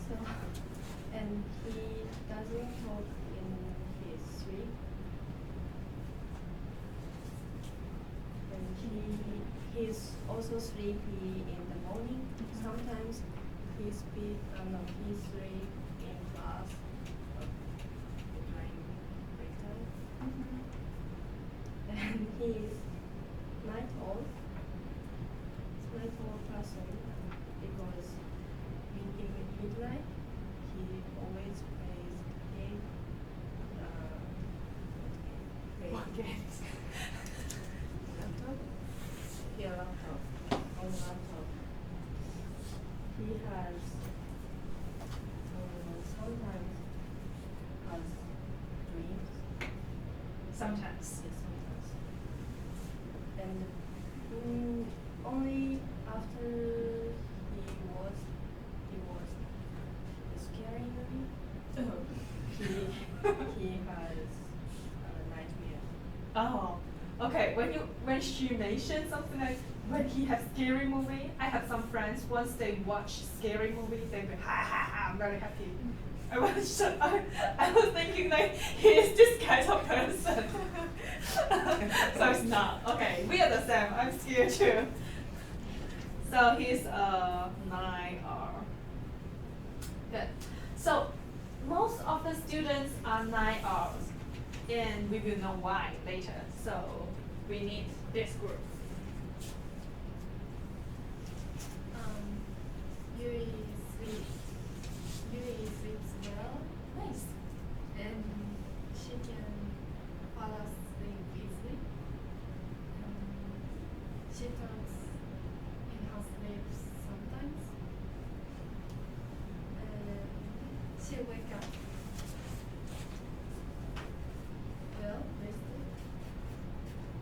So, and he doesn't talk in his sleep. And he's also sleepy in the morning. Sometimes he sleep in class during break time. And he's night owl. Night owl person because in midnight he always plays game. What games? Laptop. Yeah, laptop. On laptop. He has sometimes has dreams. Sometimes. Yes, sometimes. And only after he was scaring me. He has a nightmare. Oh, Okay, when she mentioned something like when he has scary movie, I have some friends once they watch scary movie, they be ha ha ha, I'm very happy. I was thinking like he is this kind of person. So it's not. Okay, we are the same. I'm scared too. So he's 9R. Good. So most of the students are 9Rs, and we will know why later. So we need this group. Yuri sleeps well. Nice. And she can fall asleep easily. She talks in her sleep sometimes. She wake up well, rested.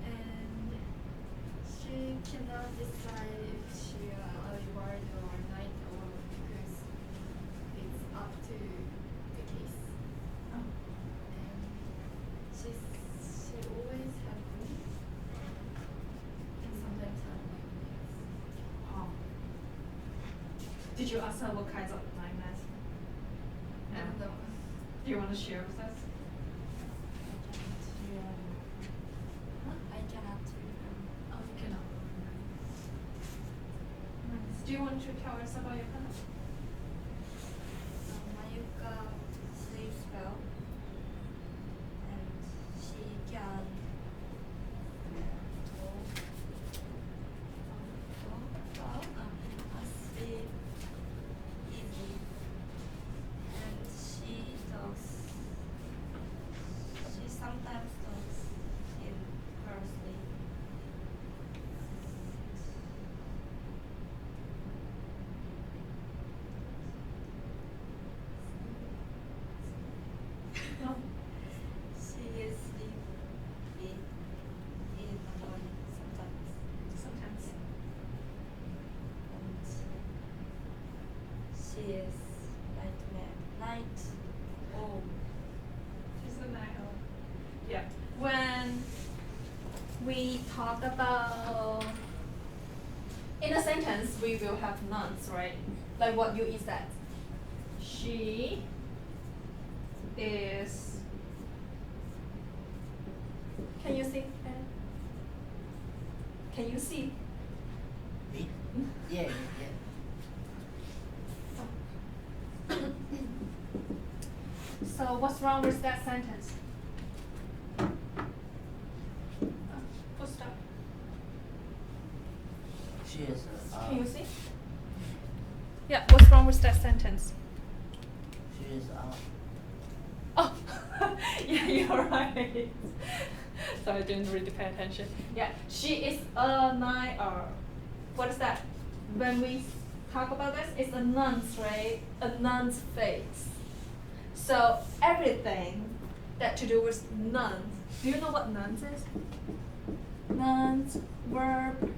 And she cannot decide if she early bird or night owl because it's up to the case. Oh. And she always have food and sometimes have nightmares. Oh. Did you ask her what kinds of nightmares? And Do you want to share with us? I cannot remember. Oh, you cannot. Nice. Do you want to tell us about your class? Mayuka sleeps well, and she can sleep easily, and she sometimes talks in her sleep. No. She is sleepy in the morning sometimes. Sometimes. And she is night owl. She's a 9R. Yeah. When we talk about in a sentence, we will have nouns, right? Like what you said. She is. Can you see? Can you see? Me? Yeah. So what's wrong with that sentence? Full stop. She is Can you see? Yeah, what's wrong with that sentence? She is Oh, yeah, you're right. So I didn't really pay attention. Yeah, she is a 9R. What is that? When we talk about this, it's a nun's, right? A nun's face. So everything that to do with nuns. Do you know what nuns is? Nouns, verb.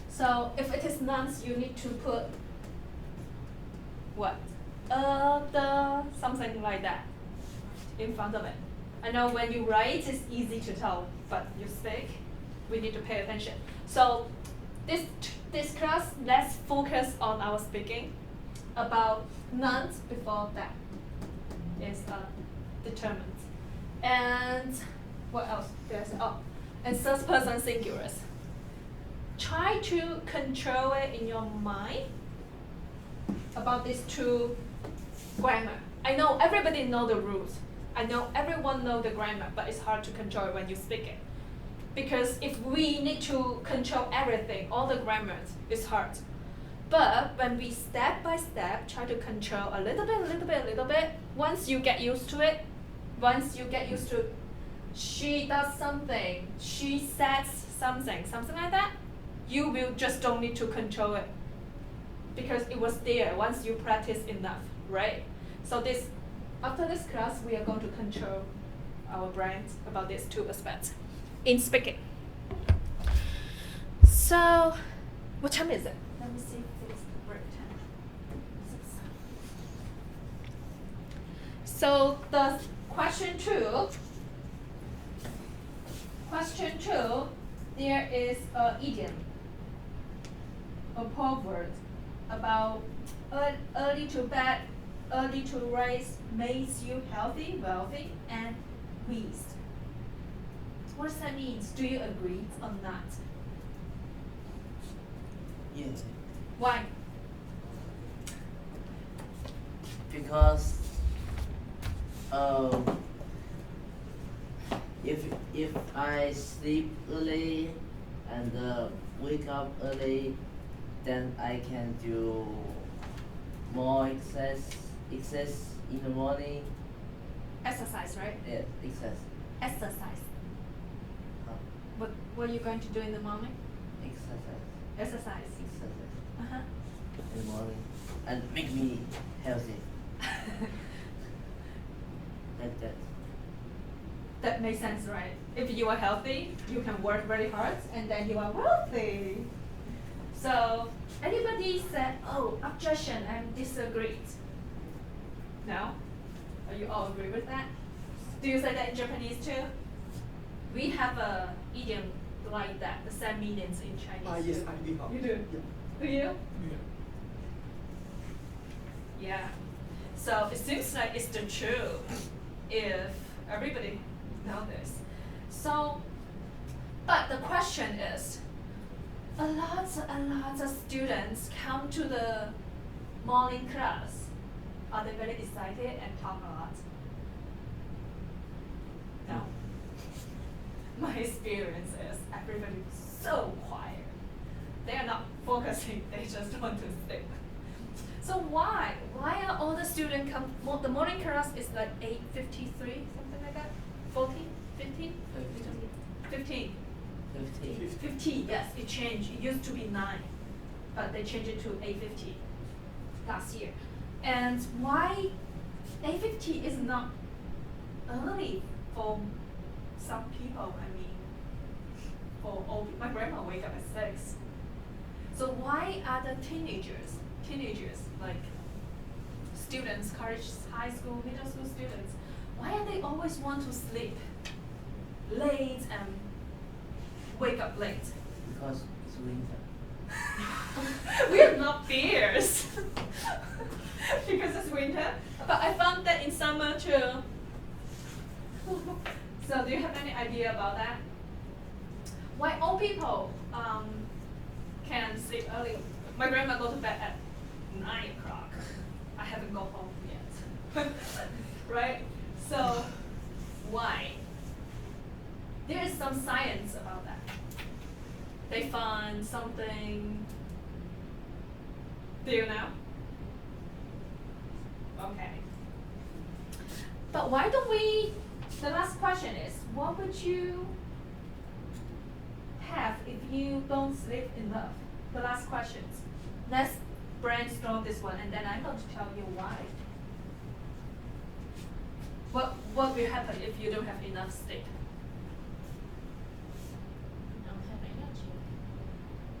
So if it is nouns, you need to put what? The, something like that in front of it. I know when you write, it's easy to tell, but you speak, we need to pay attention. So this class, let's focus on our speaking about nouns before that is determined. And what else? And first person singulars. Try to control it in your mind about these two grammar. I know everybody know the rules. I know everyone know the grammar, but it's hard to control it when you speak it. Because if we need to control everything, all the grammars, it's hard. But when we step by step try to control a little bit, once you get used to it, she does something, she says something like that, you will just don't need to control it. Because it was there once you practice enough, right? So after this class, we are going to control our brains about these two aspects in speaking. So, what time is it? Let me see if it's the break time. 6. So the question 2 Question 2, there is an idiom, a proverb about early to bed, early to rise makes you healthy, wealthy, and wise. What does that mean? Do you agree or not? Yes. Why? Because if I sleep early and wake up early, then I can do more exercise in the morning. Exercise, right? Yes, exercise. Exercise. Huh? What are you going to do in the morning? Exercise. Exercise. Exercise Uh-huh. in the morning and make me healthy. Like that. That makes sense, right? If you are healthy, you can work very hard and then you are wealthy. So, anybody said, oh, objection and disagreed? No? Are you all agree with that? Do you say that in Japanese too? We have a idiom like that, the same meanings in Chinese. Yes, too. I do have. You do? Yeah. Do you? Yeah. Yeah. So it seems like it's the truth if everybody know this. So, but the question is, a lot of students come to the morning class. Are they very excited and talk a lot? No. My experience is everybody's so quiet. They are not focusing, they just want to sleep. So why? Why are all the students come, the morning class is like 8:53, something like that? 14, 15? 15. 15. 15, yes, it changed. It used to be 9, but they changed it to 8:50 last year. And why 8:50 is not early for some people? I mean, for old people. My grandma wake up at 6. So why are the teenagers like students, college, high school, middle school students, why are they always want to sleep late and wake up late? Because it's winter. We are not bears. Because it's winter. But I found that in summer too. So do you have any idea about that? Why old people can sleep early? My grandma go to bed at 9 o'clock. I haven't gone home yet. Right? So why? There is some science about that. They find something. Do you know? Okay. But why don't we, the last question is, what would you have if you don't sleep enough? The last questions. Let's brainstorm this one and then I'm going to tell you why. What will happen if you don't have enough sleep? Don't have energy.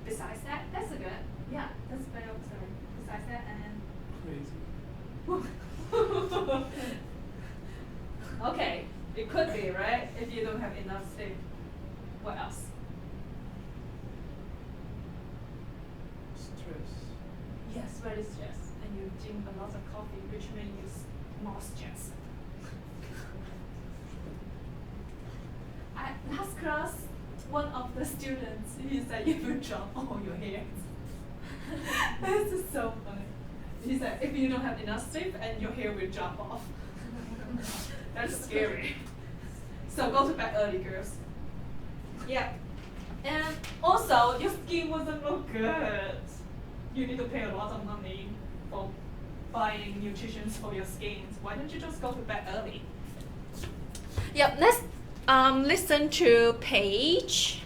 Besides that, that's a good. Yeah, that's very observed. Besides that, and Crazy. okay, it could be right if you don't have enough sleep. What else? Stress. Yes, very stressed, and you drink a lot of coffee, which makes you more stressed. Last class, one of the students, he said you will drop all your hairs. This is so funny. He said if you don't have enough sleep and your hair will drop off. That's scary. So go to bed early, girls. Yeah. And also, your skin doesn't look good. You need to pay a lot of money for buying nutrition for your skin. Why don't you just go to bed early? Yep, let's listen to page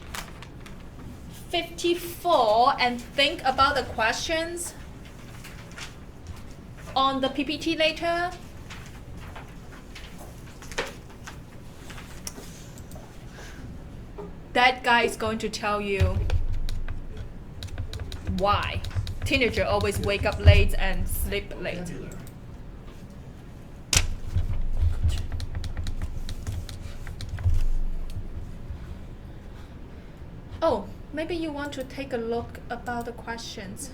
54 and think about the questions on the PPT later. That guy is going to tell you why teenagers always wake up late and sleep late. Oh, maybe you want to take a look about the questions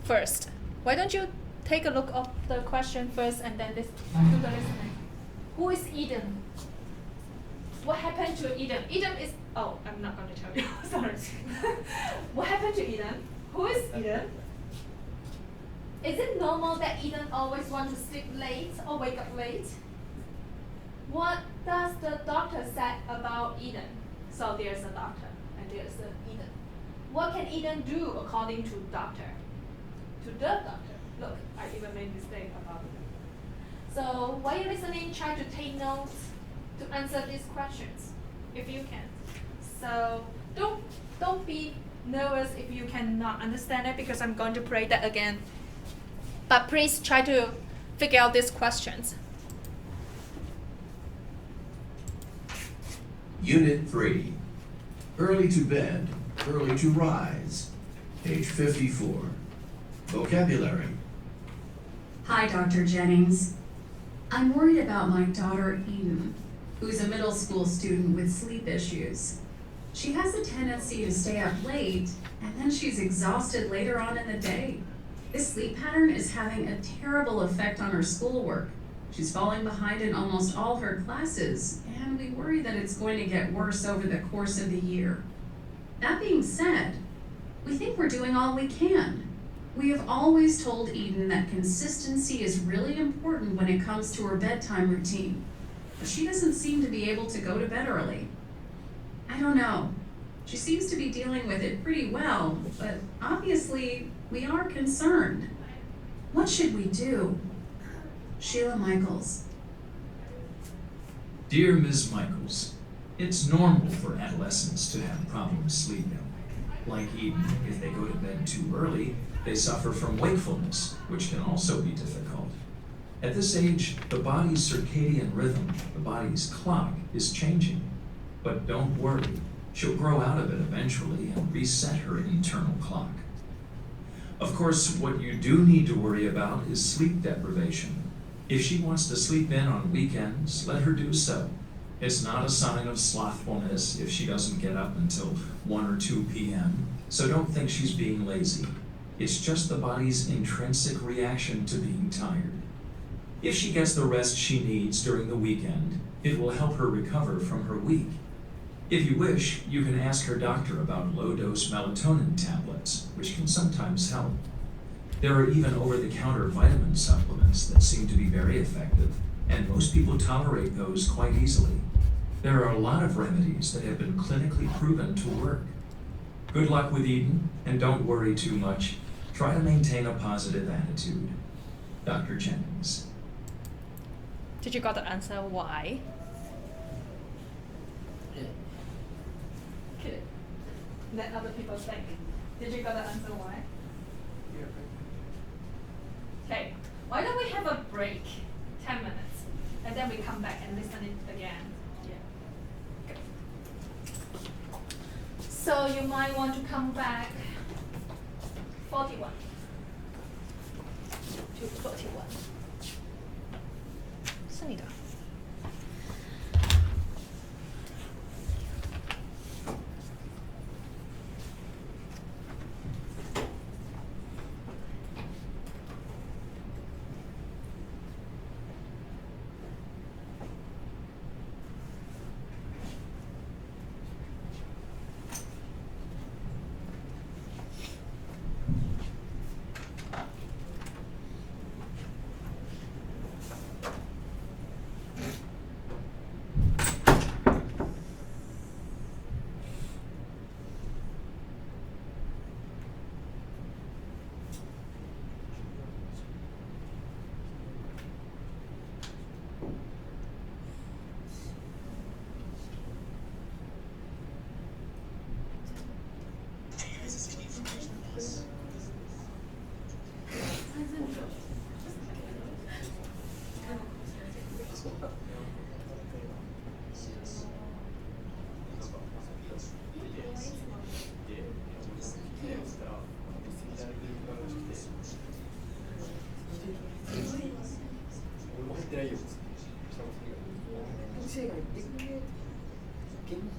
first. Why don't you take a look of the question first and then do the listening? Who is Eden? What happened to Eden? Eden is, oh, I'm not going to tell you, sorry. What happened to Eden? Who is Eden? Is it normal that Eden always wants to sleep late or wake up late? What does the doctor say about Eden? So there's a doctor and there's a Eden. What can Eden do according to doctor? To the doctor. Look, I even made mistake about it. So while you're listening, try to take notes to answer these questions, if you can. So don't be nervous if you cannot understand it, because I'm going to play that again. But please try to figure out these questions. Unit 3. Early to bed, early to rise. Page 54. Vocabulary. Hi, Dr. Jennings. I'm worried about my daughter Eden, who's a middle school student with sleep issues. She has a tendency to stay up late, and then she's exhausted later on in the day. This sleep pattern is having a terrible effect on her schoolwork. She's falling behind in almost all her classes, and we worry that it's going to get worse over the course of the year. That being said, we think we're doing all we can. We have always told Eden that consistency is really important when it comes to her bedtime routine, but she doesn't seem to be able to go to bed early. I don't know. She seems to be dealing with it pretty well, but obviously we are concerned. What should we do? Sheila Michaels. Dear Ms. Michaels, it's normal for adolescents to have problems sleeping. Like Eden, if they go to bed too early, they suffer from wakefulness, which can also be difficult. At this age, the body's circadian rhythm, the body's clock, is changing. But don't worry, she'll grow out of it eventually and reset her internal clock. Of course, what you do need to worry about is sleep deprivation. If she wants to sleep in on weekends, let her do so. It's not a sign of slothfulness if she doesn't get up until 1 or 2 p.m., so don't think she's being lazy. It's just the body's intrinsic reaction to being tired. If she gets the rest she needs during the weekend, it will help her recover from her week. If you wish, you can ask her doctor about low-dose melatonin tablets, which can sometimes help. There are even over-the-counter vitamin supplements that seem to be very effective, and most people tolerate those quite easily. There are a lot of remedies that have been clinically proven to work. Good luck with Eden, and don't worry too much. Try to maintain a positive attitude. Dr. Jennings. Did you got the answer why? Yeah. Okay. Let other people think. Did you got the answer why? Yeah. Okay. Why don't we have a break? 10 minutes. And then we come back and listen it again. Yeah. Okay. So you might want to come back 41 to 41. 是你的。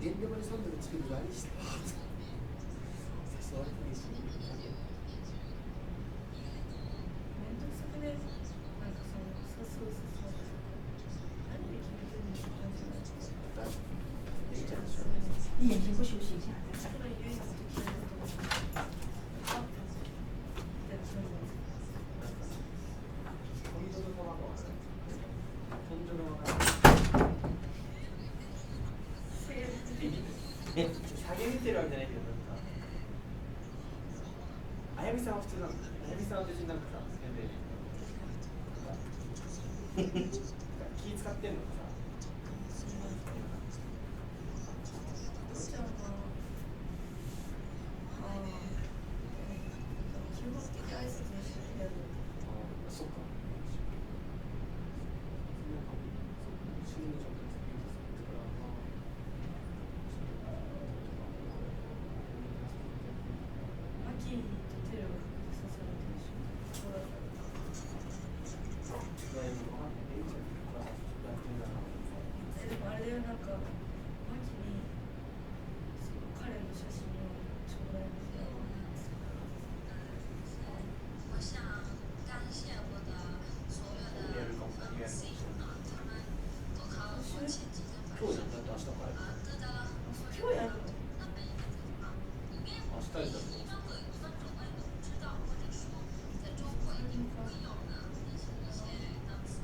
現場でサンドル作るの何してた座っていいし。面倒くさくね、なんかその誘う何で決めてるんですか感じなんですか。いいじゃん、しょうがない。你眼睛不休息一下？突然言うやつと決めることがあってそういうの本当のままは本当のまま下げ見てるわけじゃないけど、なんかあやみさんは普通なんだ。あやみさんは別になんかさ、全然気使ってんのかさ。じゃあ基本的挨拶のしやる。そっか。マキとテルが刺されてるし、そうだから。でもあれだよ、なんかマキにその彼の写真をちょうだいみたいな。我想感谢我的所有的同行啊，他们都靠我前几天晚上得到了所有的那每一个地方，因为我们一般会分种类的不知道，或者说在中国一定不会有的一些单词，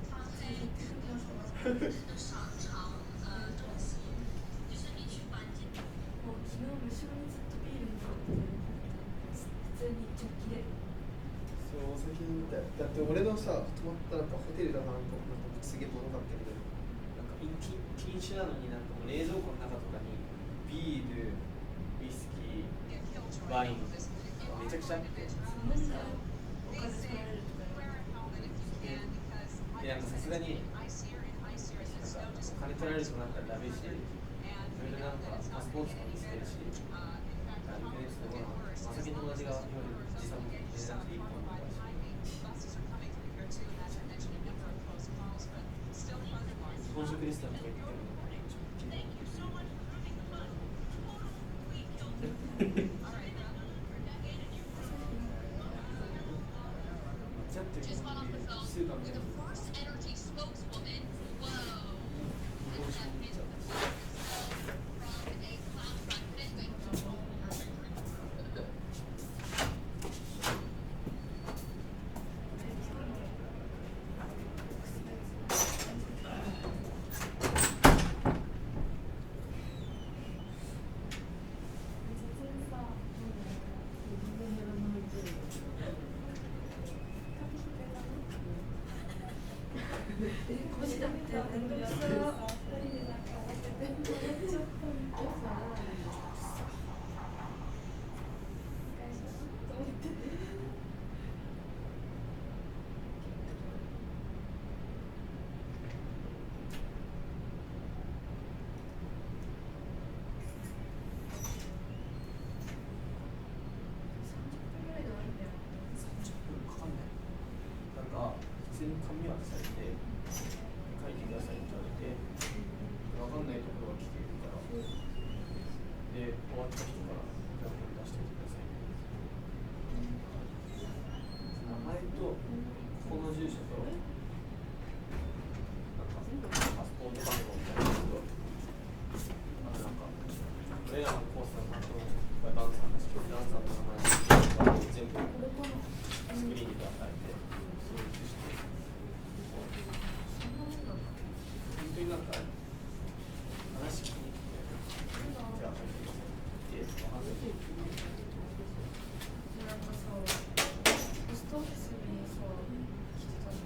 它会的商场中心，就是你去搬进。もう昨日も後ろにずっとビールに乗って普通にジョッキで。そう、最近だって俺のさ、泊まったなんかホテルだなんかすげえ物かったけど、なんか禁酒なのになんかもう冷蔵庫の中とかにビール、ウイスキー、ワインめちゃくちゃあって、お金取られるとかでなんかさすがになんかお金取られるとなったらダメし、それでなんかパスポートとか見せてるし、まさきの友達が今まで持参でなくていいと思ったし。本職レストランとか行ってもちょっと1週間目腰だって面倒くさ普通に紙渡されて書いてくださいって言われて、分かんないところが来ているから、で終わった人からじゃあこれ出しておいてください。名前とここの住所となんかパスポート番号みたいなのと、あとなんか俺らのコースの担当がダンサーだし、ダンサーの名前を全部スクリーンに出されて。本当になんか話聞きに来て、じゃあ入ってくださいって話して。なんかさ、ポストオフィスにさ、来てたんだ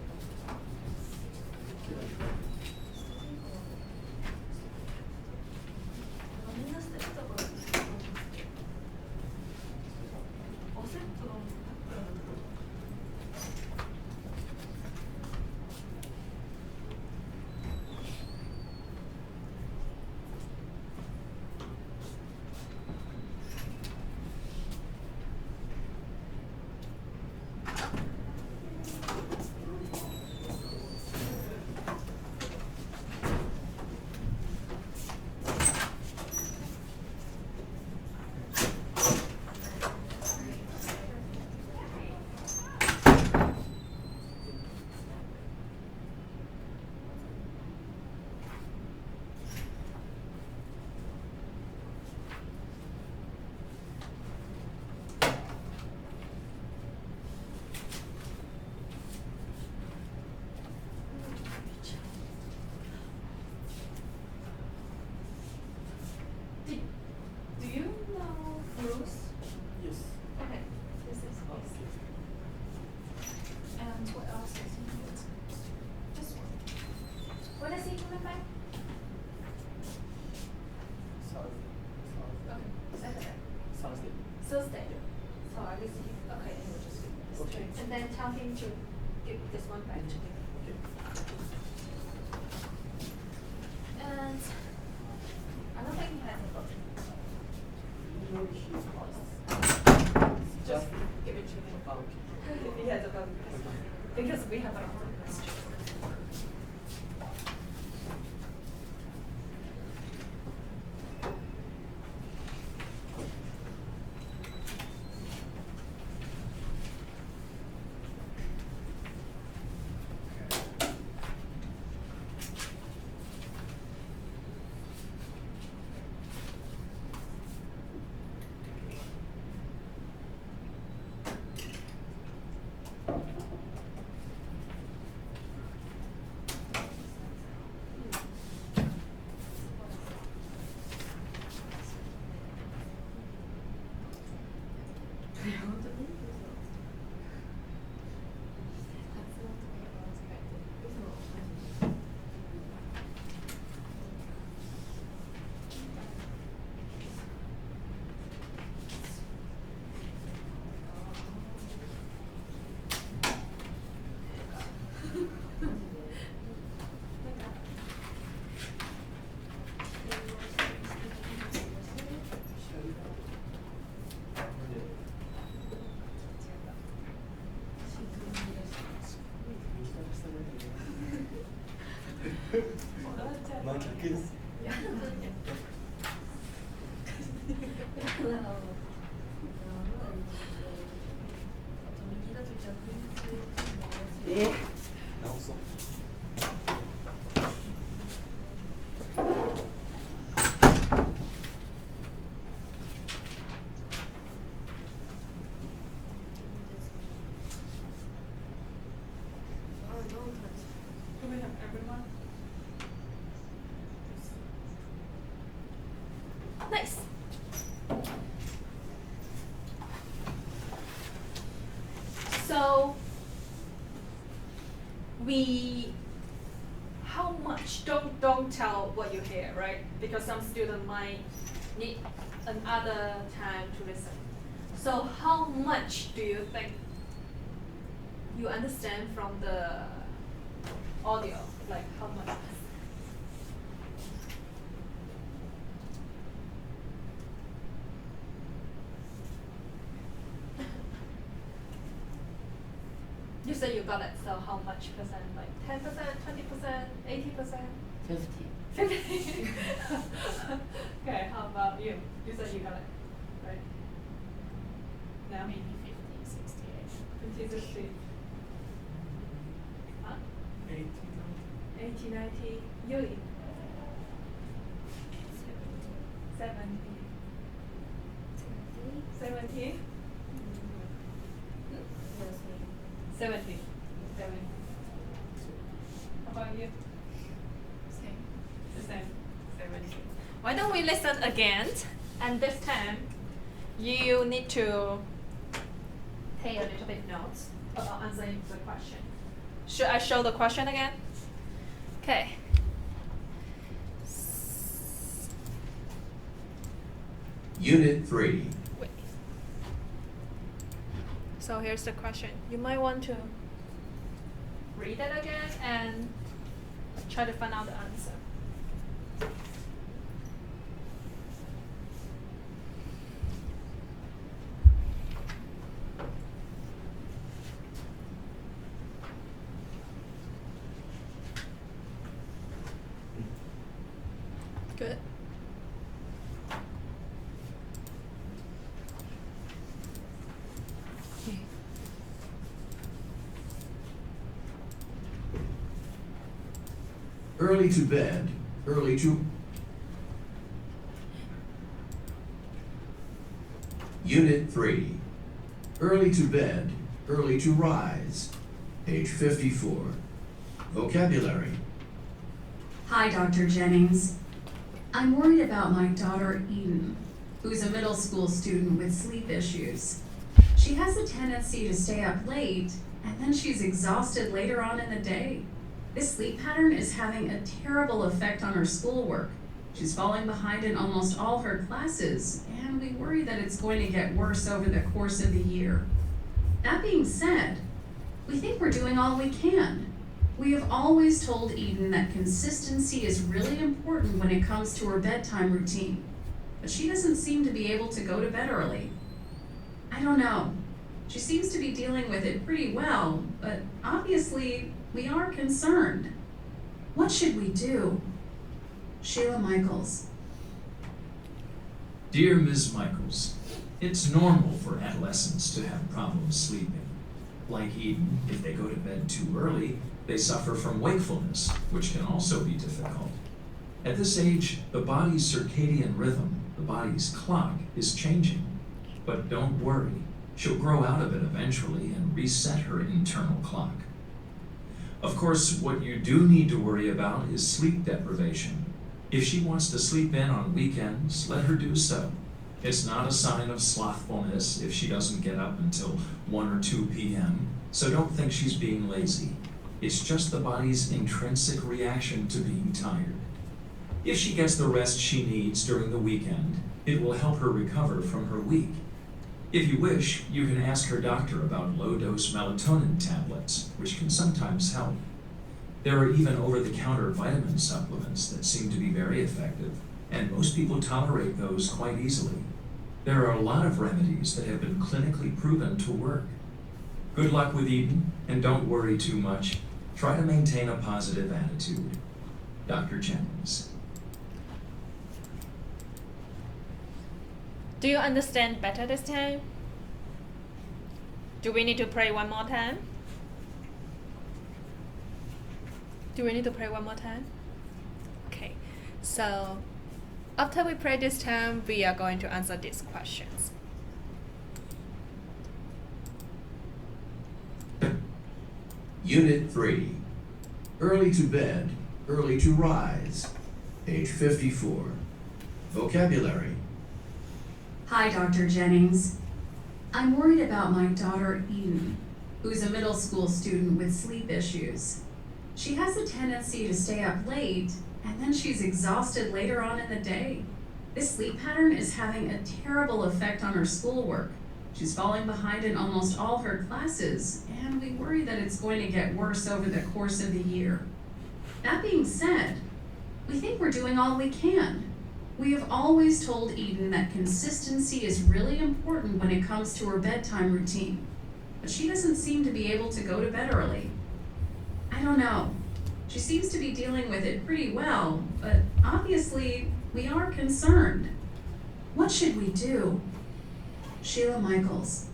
みんな捨ててたから焦ったの。this one back to you. And I don't think he has a book. Just give it to me. If he has a book. Because we have a lot of questions. Do we have everyone? Nice. So how much, don't tell what you hear, right? Because some student might need another time to listen. So how much do you think you understand from the audio? Like how much? You say you got it, so how much percent? Like 10%, 20%, 80%? 50. 50. Okay, how about you? You said you got it, right? No? Maybe 50, 60, 50, 60. Huh? 80, 80, 90. Yuli? 70. 70? 70. 70. How about you? Same. The same. 70. Why don't we listen again? And this time, you need to take a little bit notes about answering the question. Should I show the question again? Okay. Unit 3. Wait. So here's the question. You might want to read it again and try to find out the answer. Good. Early to bed, early to... Unit 3. Early to bed, early to rise. Page 54. Vocabulary. Hi, Dr. Jennings. I'm worried about my daughter Eden, who's a middle school student with sleep issues. She has a tendency to stay up late, and then she's exhausted later on in the day. This sleep pattern is having a terrible effect on her schoolwork. She's falling behind in almost all her classes, and we worry that it's going to get worse over the course of the year. That being said, We think we're doing all we can. We have always told Eden that consistency is really important when it comes to her bedtime routine, but she doesn't seem to be able to go to bed early. I don't know. She seems to be dealing with it pretty well, but obviously we are concerned. What should we do? Sheila Michaels. Dear Ms. Michaels, it's normal for adolescents to have problems sleeping. Like Eden, if they go to bed too early, they suffer from wakefulness, which can also be difficult. At this age, the body's circadian rhythm, the body's clock, is changing. But don't worry, she'll grow out of it eventually and reset her internal clock. Of course, what you do need to worry about is sleep deprivation. If she wants to sleep in on weekends, let her do so. It's not a sign of slothfulness if she doesn't get up until 1 or 2 p.m., so don't think she's being lazy. It's just the body's intrinsic reaction to being tired. If she gets the rest she needs during the weekend, it will help her recover from her week. If you wish, you can ask her doctor about low-dose melatonin tablets, which can sometimes help. There are even over-the-counter vitamin supplements that seem to be very effective, and most people tolerate those quite easily. There are a lot of remedies that have been clinically proven to work. Good luck with Eden, and don't worry too much. Try to maintain a positive attitude. Dr. Jennings. Do you understand better this time? Do we need to pray one more time? Do we need to pray one more time? Okay, so after we pray this time, we are going to answer these questions. Unit 3. Early to bed, early to rise. Page 54. Vocabulary. Hi, Dr. Jennings. I'm worried about my daughter Eden, who's a middle school student with sleep issues. She has a tendency to stay up late, and then she's exhausted later on in the day. This sleep pattern is having a terrible effect on her schoolwork. She's falling behind in almost all her classes, and we worry that it's going to get worse over the course of the year. That being said, we think we're doing all we can. We have always told Eden that consistency is really important when it comes to her bedtime routine, but she doesn't seem to be able to go to bed early. I don't know. She seems to be dealing with it pretty well, but obviously we are concerned. What should we do? Sheila Michaels.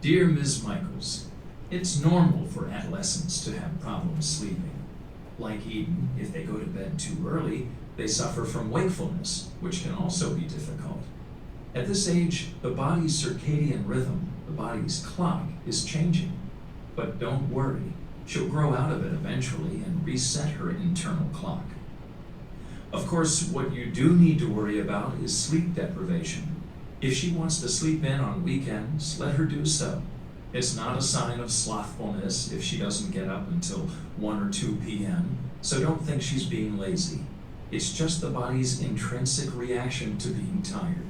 Dear Ms. Michaels, it's normal for adolescents to have problems sleeping. Like Eden, if they go to bed too early, they suffer from wakefulness, which can also be difficult. At this age, the body's circadian rhythm, the body's clock, is changing. But don't worry, she'll grow out of it eventually and reset her internal clock. Of course, what you do need to worry about is sleep deprivation. If she wants to sleep in on weekends, let her do so. It's not a sign of slothfulness if she doesn't get up until 1 or 2 p.m., so don't think she's being lazy. It's just the body's intrinsic reaction to being tired.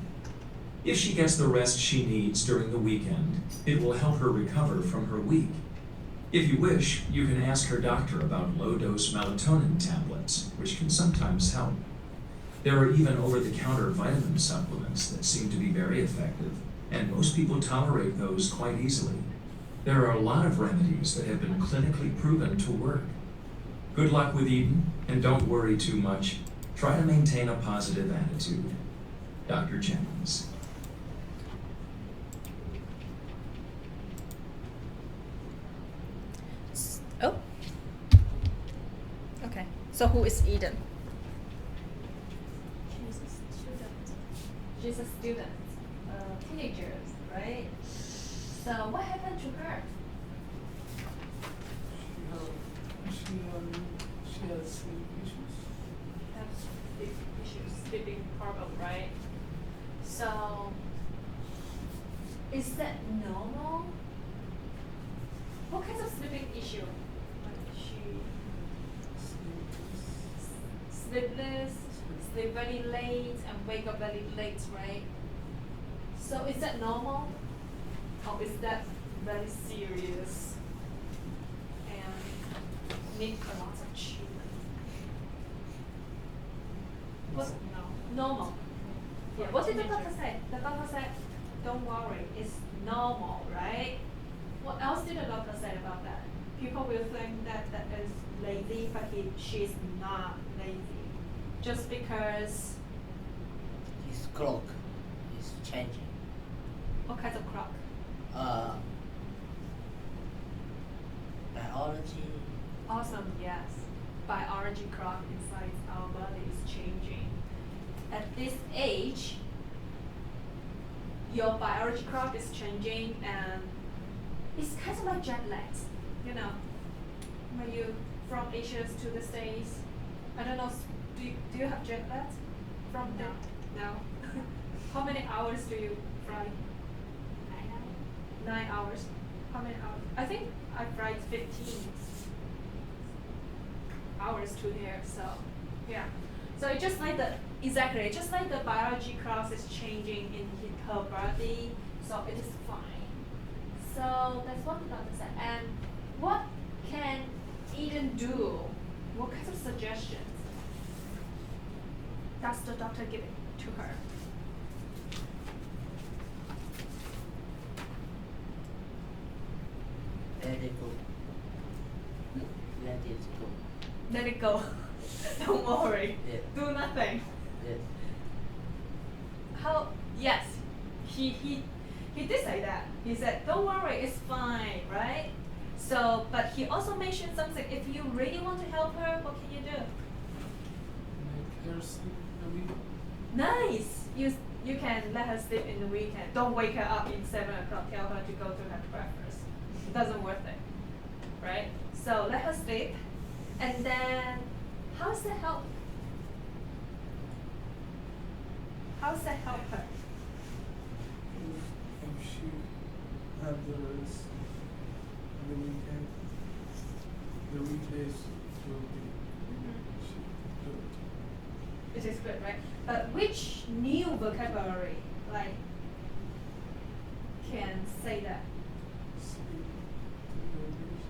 If she gets the rest she needs during the weekend, it will help her recover from her week. If you wish, you can ask her doctor about low-dose melatonin tablets, which can sometimes help. There are even over-the-counter vitamin supplements that seem to be very effective, and most people tolerate those quite easily. There are a lot of remedies that have been clinically proven to work. Good luck with Eden, and don't worry too much. Try to maintain a positive attitude. Dr. Jennings. Oh. Okay. So who is Eden? She's a student. She's a student, teenager, right? So what happened to her? She has sleep issues. Have sleep issues, sleeping problem, right? So is that normal? What kinds of sleeping issue? Like she sleepless, sleep very late, and wake up very late, right? So is that normal, or is that very serious and need a lot of achievement. What? Normal. Yeah, what did the doctor say? The doctor said, don't worry, it's normal, right? What else did the doctor say about that? People will think that that is lazy, but she's not lazy. Just because, His clock is changing. what kind of clock? Biology. Awesome, yes. Biology clock inside our body is changing. At this age, your biology clock is changing and it's kind of like jet lags, you know. When you from Asia to the States, I don't know, do you have jet lag from No. No. How many hours do you fly? 9 hours. How many hours? I think I fly 15 hours to here, so yeah. So it's just like just like the biology class is changing in her body, so it is fine. So that's what the doctor said. And what can Eden do? What kinds of suggestions does the doctor give it to her? Let it go. Let it go. Let it go. Don't worry. Yeah. Do nothing. Yes. How? Yes. He did say that. He said, "Don't worry, it's fine, right?" So, but he also mentioned something. If you really want to help her, what can you do? Make her sleep a week. Nice. You can let her sleep in the weekend. Don't wake her up in 7 o'clock. Tell her to go to have breakfast. It doesn't worth it, right? So let her sleep, and then how's that help? How's that help her? If she have the rest on the weekend, the weekdays will be good. It is good, right? But which new vocabulary, like, can say that? Sleep deprivation.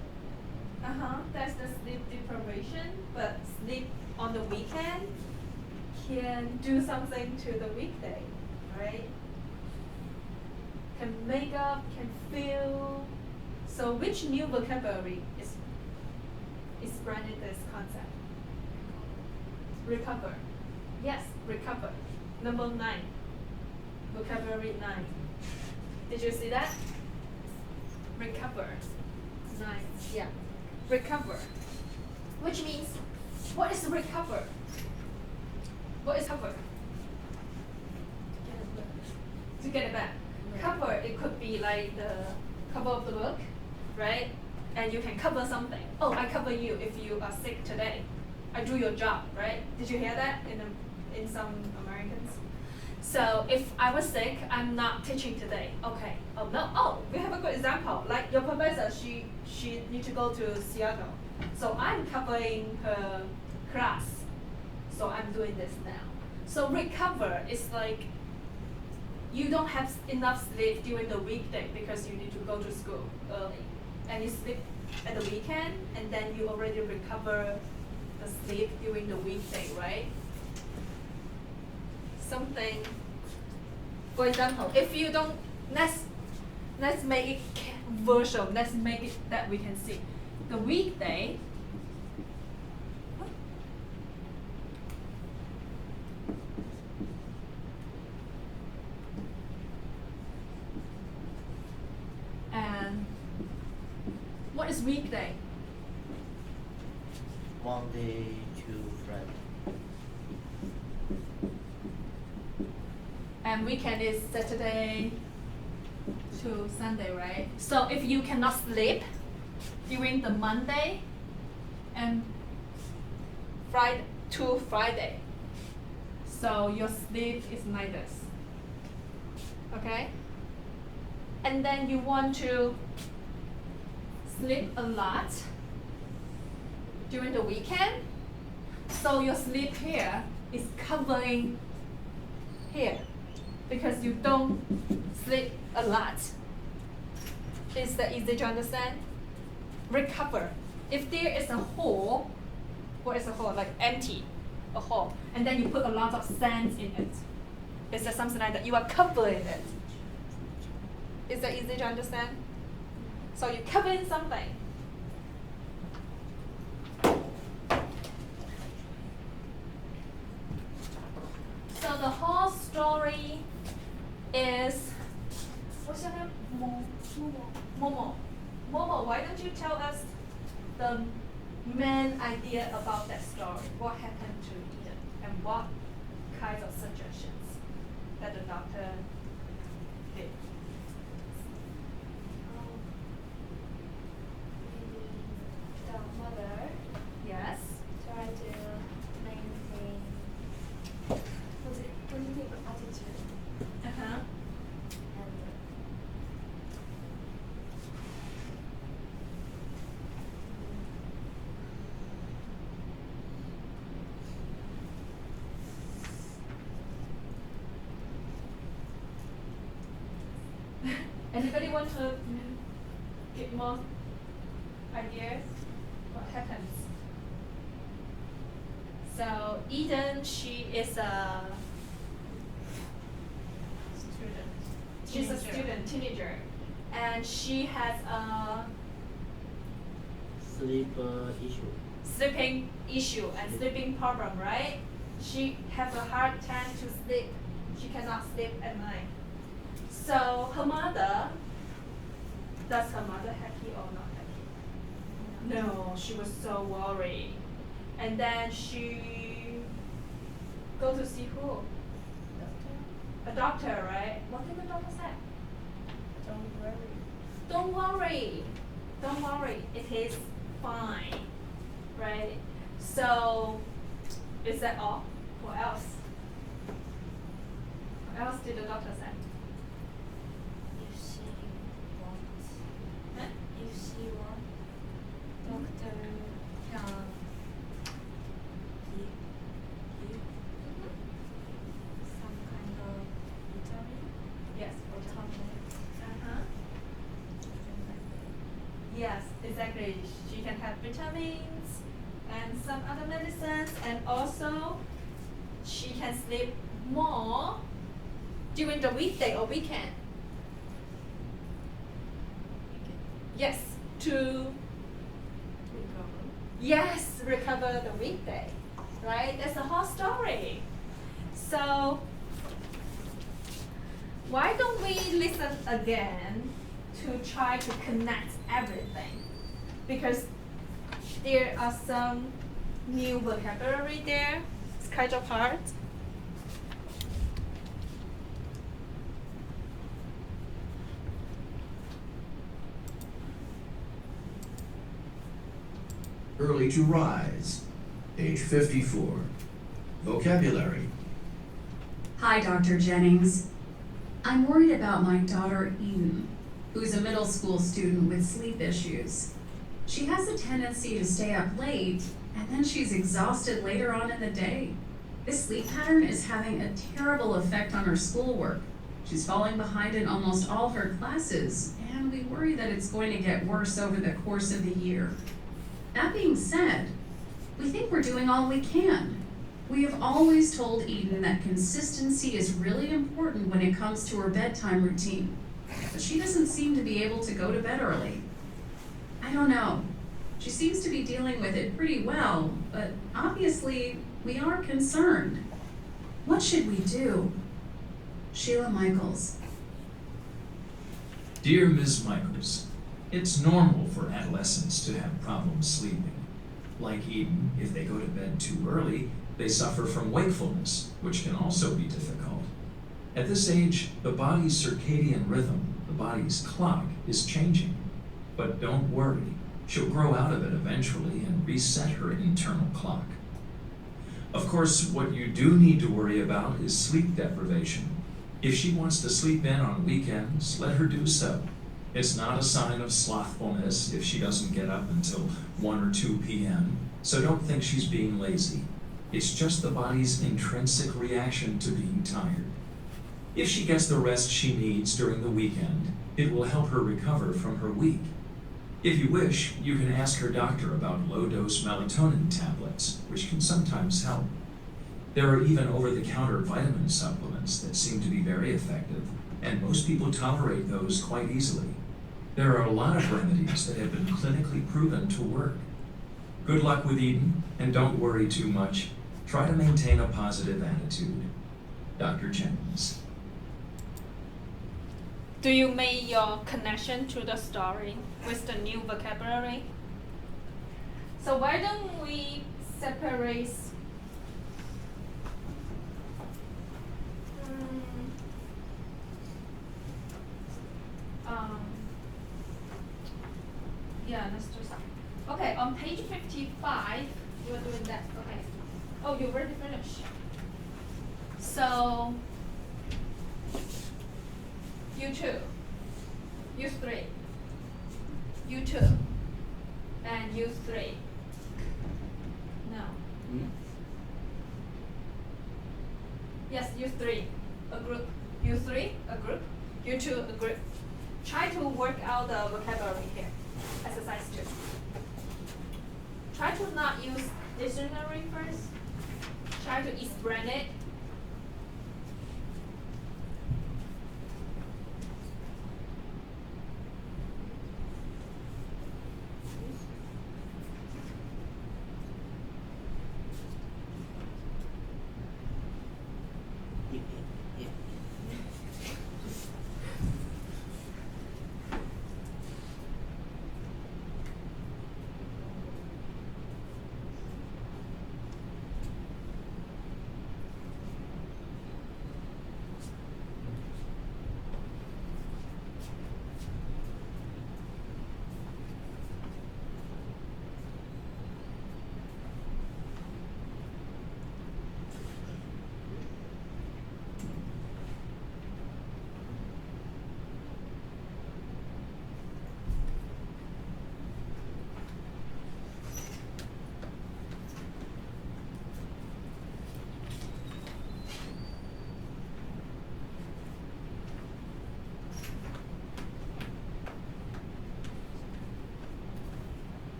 That's the sleep deprivation, but sleep on the weekend can do something to the weekday, right? Can make up, can feel. So which new vocabulary is branded this concept? Recover. Yes, recover. Number 9. Vocabulary 9. Did you see that? Recover. 9. Yeah. Recover. Which means, what is recover? What is cover? To get it back. Cover, it could be like the cover of the book, right? And you can cover something. Oh, I cover you if you are sick today. I do your job, right? Did you hear that in some Americans? So if I was sick, I'm not teaching today. Okay. Oh no. Oh, we have a good example. Like your professor, she need to go to Seattle. So I'm covering her class. So I'm doing this now. So recover is like you don't have enough sleep during the weekday because you need to go to school early. And you sleep at the weekend and then you already recover the sleep during the weekday, right? Something, for example, if you don't, let's make it virtual, let's make it that we can see. The weekday, and what is weekday? Monday to Friday. And weekend is Saturday to Sunday, right? So if you cannot sleep during the Monday and Friday to Friday, so your sleep is like this. Okay? And then you want to sleep a lot during the weekend, so your sleep here is covering here because you don't sleep a lot. Is that easy to understand? Recover. If there is a hole, what is a hole? Like empty, a hole, and then you put a lot of sand in it. Is that something like that? You are covering it. Is that easy to understand? So you're covering something. So the whole story is, what's your name? Momo. Momo, why don't you tell us the main idea about that story? What happened to Eden and what kinds of suggestions that the doctor did? The mother Yes. tried to maintain positive attitude Uh-huh. and Anybody want to get more ideas? What happens? So Eden, she is a student. She's a student, teenager, and she has a Sleep issue. sleeping issue and sleeping problem, right? She has a hard time to sleep. She cannot sleep at night. So her mother, does her mother happy or not happy? No, she was so worried. And then she go to see who? A doctor, right? What did the doctor say? Don't worry. Don't worry. Don't worry. It is fine. Right? So is that all? What else? What else did the doctor say? If she wants, Huh? if she wants, doctor can give some kind of vitamin Yes. or tablet. Uh-huh. Yes, exactly. She can have vitamins and some other medicines, and also she can sleep more during the weekday or weekend. Yes, to yes, recover the weekday. Right? That's the whole story. So why don't we listen again to try to connect everything? Because there are some new vocabulary there. It's kind of hard. Early to rise. Page 54. Vocabulary. Hi, Dr. Jennings. I'm worried about my daughter Eden, who's a middle school student with sleep issues. She has a tendency to stay up late, and then she's exhausted later on in the day. This sleep pattern is having a terrible effect on her schoolwork. She's falling behind in almost all her classes, and we worry that it's going to get worse over the course of the year. That being said, we think we're doing all we can. We have always told Eden that consistency is really important when it comes to her bedtime routine, but she doesn't seem to be able to go to bed early. I don't know. She seems to be dealing with it pretty well, but obviously we are concerned. What should we do? Sheila Michaels. Dear Ms. Michaels, it's normal for adolescents to have problems sleeping. Like Eden, if they go to bed too early, they suffer from wakefulness, which can also be difficult. At this age, the body's circadian rhythm, the body's clock, is changing. But don't worry, she'll grow out of it eventually and reset her internal clock. Of course, what you do need to worry about is sleep deprivation. If she wants to sleep in on weekends, let her do so. It's not a sign of slothfulness if she doesn't get up until 1 or 2 p.m., so don't think she's being lazy. It's just the body's intrinsic reaction to being tired. If she gets the rest she needs during the weekend, It will help her recover from her week. If you wish, you can ask her doctor about low-dose melatonin tablets, which can sometimes help. There are even over-the-counter vitamin supplements that seem to be very effective, and most people tolerate those quite easily. There are a lot of remedies that have been clinically proven to work. Good luck with Eden, and don't worry too much. Try to maintain a positive attitude. Dr. Jennings. Do you make your connection to the story with the new vocabulary? So why don't we separate yeah, let's do that. Okay, on page 55, you are doing that. Okay. Oh, you already finished. So, U2, U3, U2, and U3. No. Yes, U3, a group. U3, a group. U2, a group. Try to work out the vocabulary here. Exercise 2. Try to not use dictionary first. Try to explain it.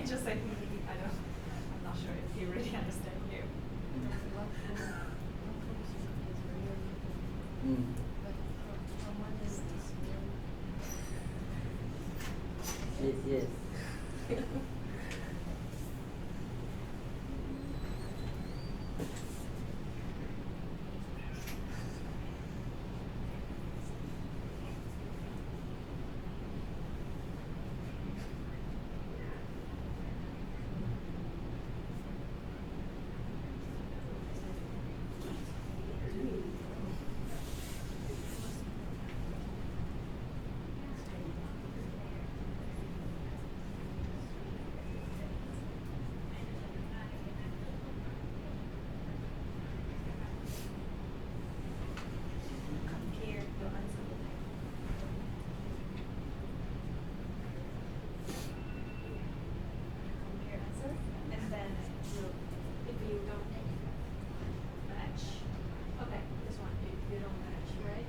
he just said, I don't, I'm not sure if he really understands you. Yes. Compare your answer. Compare answer, and then if you don't match, okay, this one, if you don't match, right?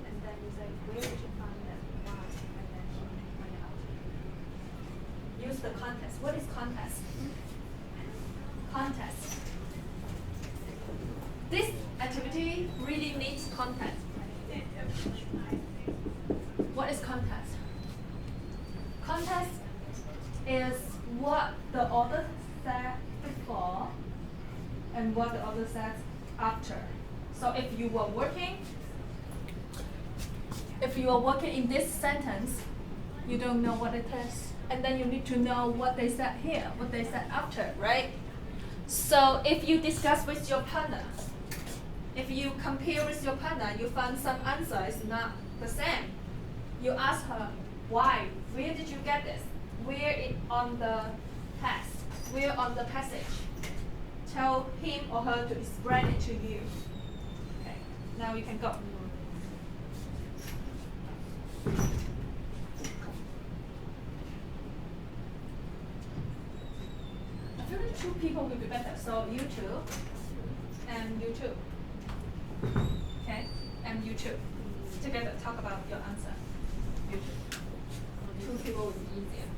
And then you say, where did you find that one? And then you find out. Use the context. What is context? Context. This activity really needs context. What is context? Context is what the author said before and what the author said after. So if you are working in this sentence, you don't know what it is, and then you need to know what they said here, what they said after, right? So if you discuss with your partner, if you compare with your partner, you find some answer is not the same. You ask her, why? Where did you get this? Where it on the text? Where on the passage? Tell him or her to explain it to you. Okay, now you can go. I feel like 2 people will be better. So you 2 and you 2. Okay? And you 2. Together talk about your answer. You 2. 2 people will be easier.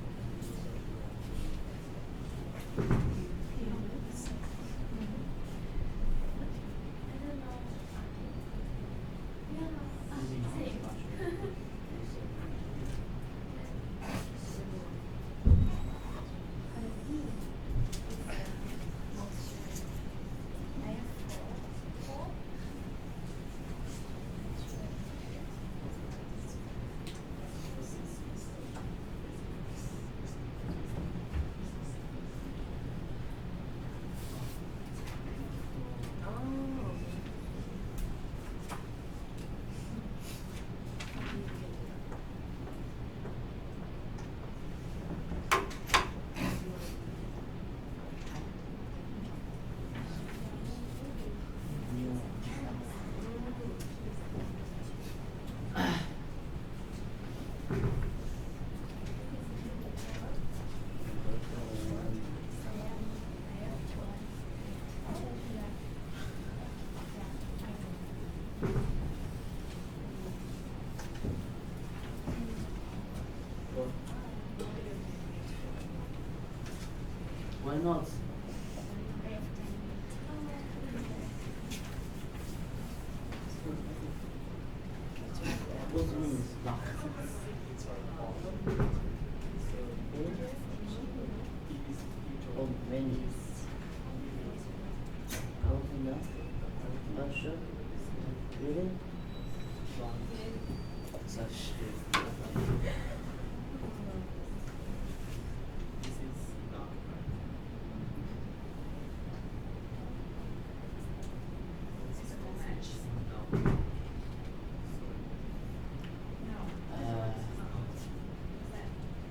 Why not? What means not? Oh, many. Counting up? Not sure. Really? Such.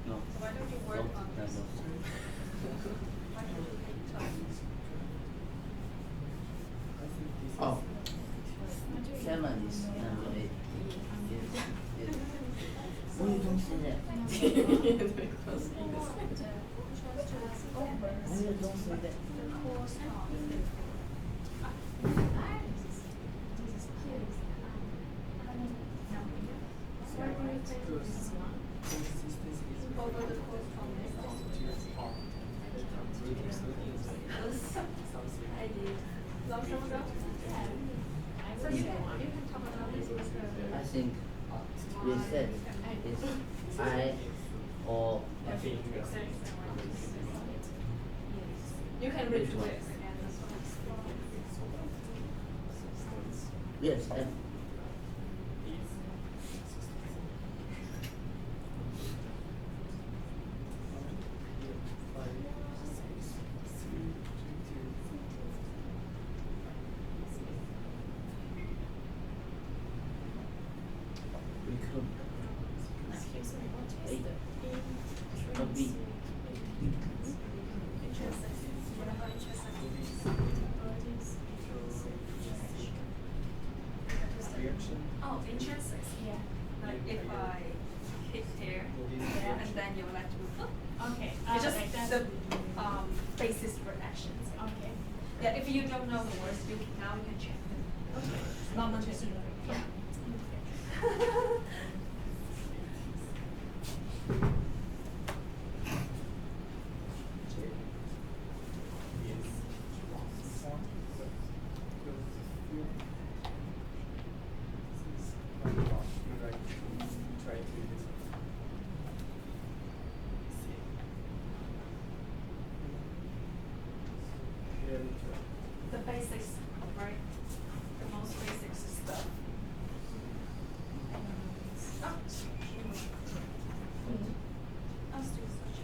No. Why don't you work on this? Oh. 7 is number 8. Yes. Yes. Why you don't say that? Why you don't say that? Over the course from this. think reset is I or You can read to it. yes, F. Become Excuse me, what is eight. the A B. Oh, intrinsics, yeah. Like if I hit here, and then you like to move. Okay. It's just like that. the basis for actions. Okay. Yeah, if you don't know the words, you can, now you can check them. Okay. Not much easier. Yeah. The basics, right? The most basic stuff. I'll do such.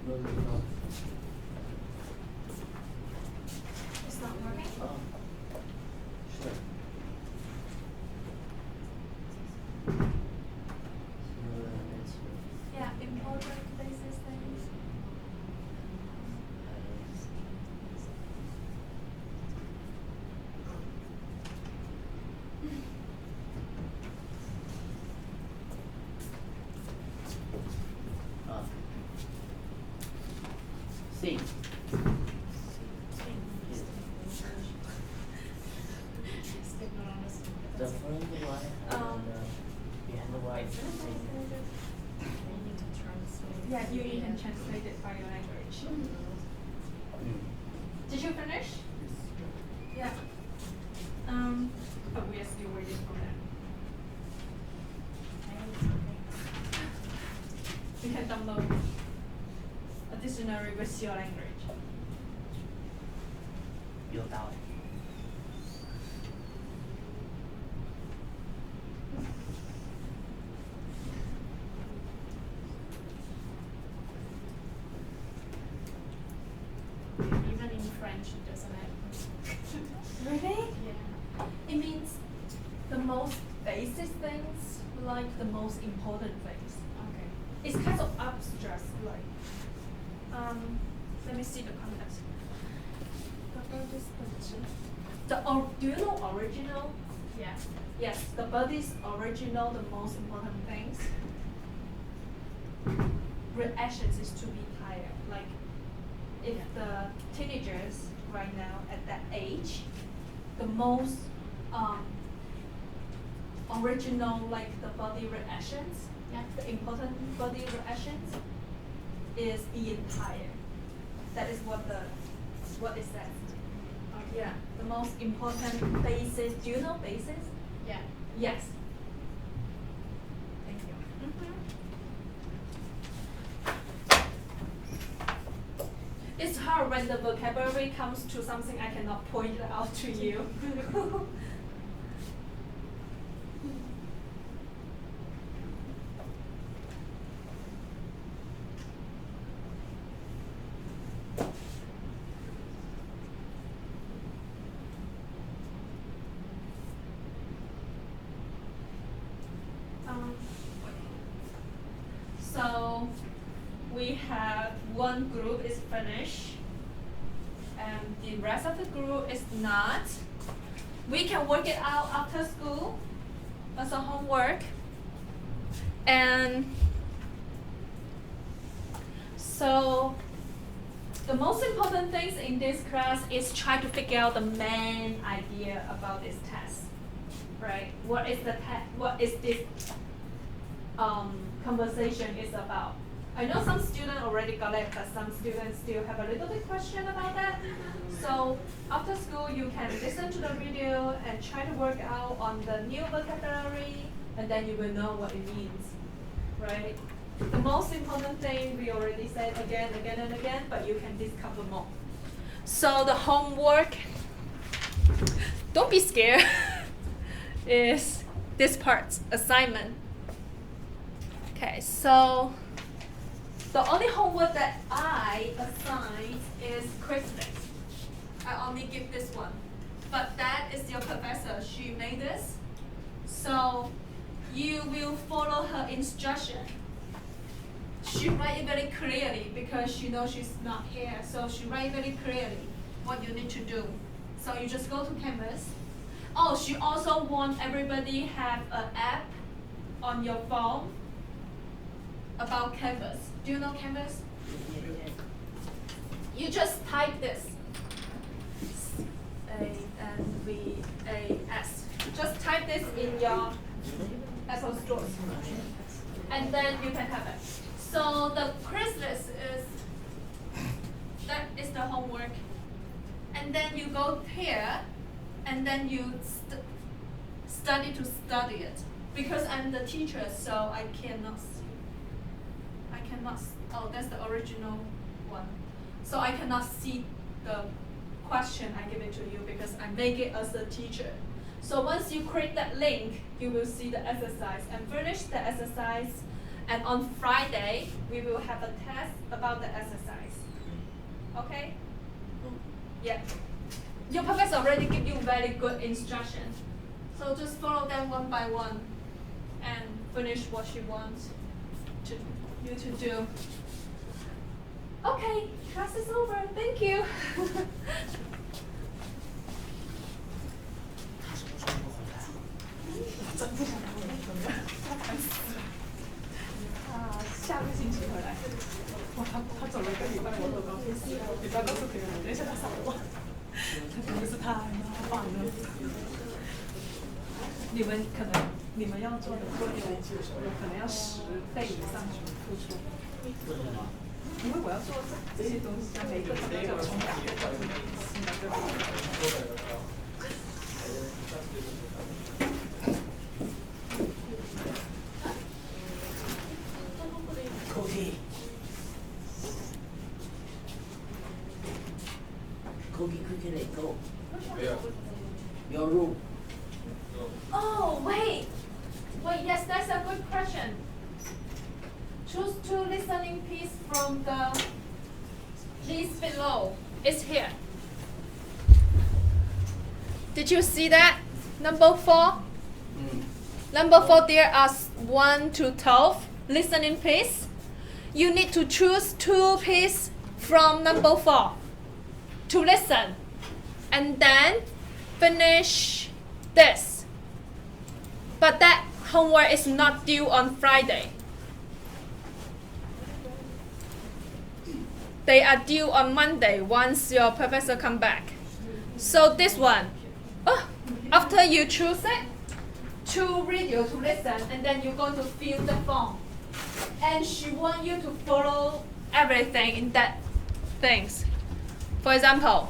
No, no. It's not working? Oh. Sure. Yeah, important basis things. C. The front one and behind the white. Yeah, you can translate it by your language. Did you finish? Yeah. But we are still waiting for that. You can download a dictionary with your language. 有道理。 Even in French, it doesn't have. Really? Yeah. It means the most basic things, like the most important things. Okay. It's kind of abstract, like. Let me see the context. Do you know original? Yeah. Yes, the body's original, the most important things. Reactions is to be higher. Like, if the teenagers right now at that age, the most original, like the body reactions, the important body reactions is being higher. That is what is that? Yeah, the most important basis. Do you know basis? Yeah. Yes. Thank you. It's hard when the vocabulary comes to something I cannot point it out to you. So we have one group is finished and the rest of the group is not. We can work it out after school as a homework. And so the most important things in this class is try to figure out the main idea about this test, right? What is the what is this conversation is about? I know some students already got it, but some students still have a little bit question about that. So after school, you can listen to the video and try to work out on the new vocabulary, and then you will know what it means, right? The most important thing we already said again and again, but you can discover more. So the homework, don't be scared, is this part, assignment. Okay, so the only homework that I assigned is Christmas. I only give this one. But that is your professor. She made this. So you will follow her instruction. She write it very clearly because she knows she's not here. So she write very clearly what you need to do. So you just go to Canvas. Oh, she also want everybody have an app on your phone about Canvas. Do you know Canvas? You just type this. A-N-V-A-S. Just type this in your Apple Store. And then you can have it. So the quiz list that is the homework. And then you go here, and then you study it. Because I'm the teacher, so I cannot see. Oh, that's the original one. So I cannot see the question I give it to you because I make it as a teacher. So once you create that link, you will see the exercise and finish the exercise. And on Friday, we will have a test about the exercise. Okay? Yeah. Your professor already give you very good instruction. So just follow them one by one and finish what she wants you to do. Okay, class is over. Thank you. 下个星期回来。哇，他走了1个礼拜，我都告诉你，你不要告诉别人，等一下他杀我。他真的是太麻烦了。你们要做的作业，可能要10倍以上去付出。因为我要做这些东西，每个都要重打的，对吧？ Cookie, quickly, go. Your room. Oh, wait. Yes, that's a good question. Choose 2 listening pieces from the list below. It's here. Did you see that? Number 4? Number 4, there are 1 to 12 listening pieces. You need to choose 2 pieces from number 4 to listen. And then finish this. But that homework is not due on Friday. They are due on Monday once your professor come back. So this one, after you choose it, 2 video to listen, and then you're going to fill the form. And she wants you to follow everything in that things. For example,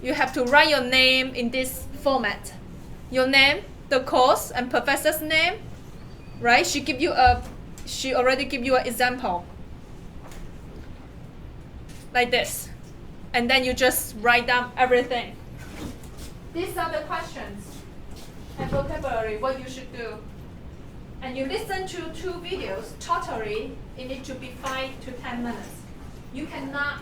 you have to write your name in this format. Your name, the course, and professor's name, right? She already give you an example. Like this. And then you just write down everything. These are the questions and vocabulary, what you should do. And you listen to 2 videos, totally it needs to be 5 to 10 minutes. You cannot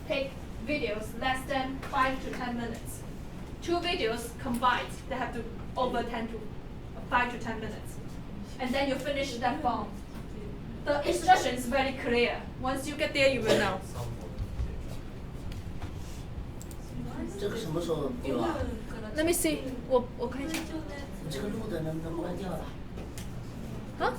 take videos less than 5 to 10 minutes. 2 videos combined, they have to over 5 to 10 minutes. And then you finish that form. The instruction is very clear. Once you get there, you will know. 这个什么时候丢啊？ Let me see. 我看一下。这个录的能不能关掉了？啊？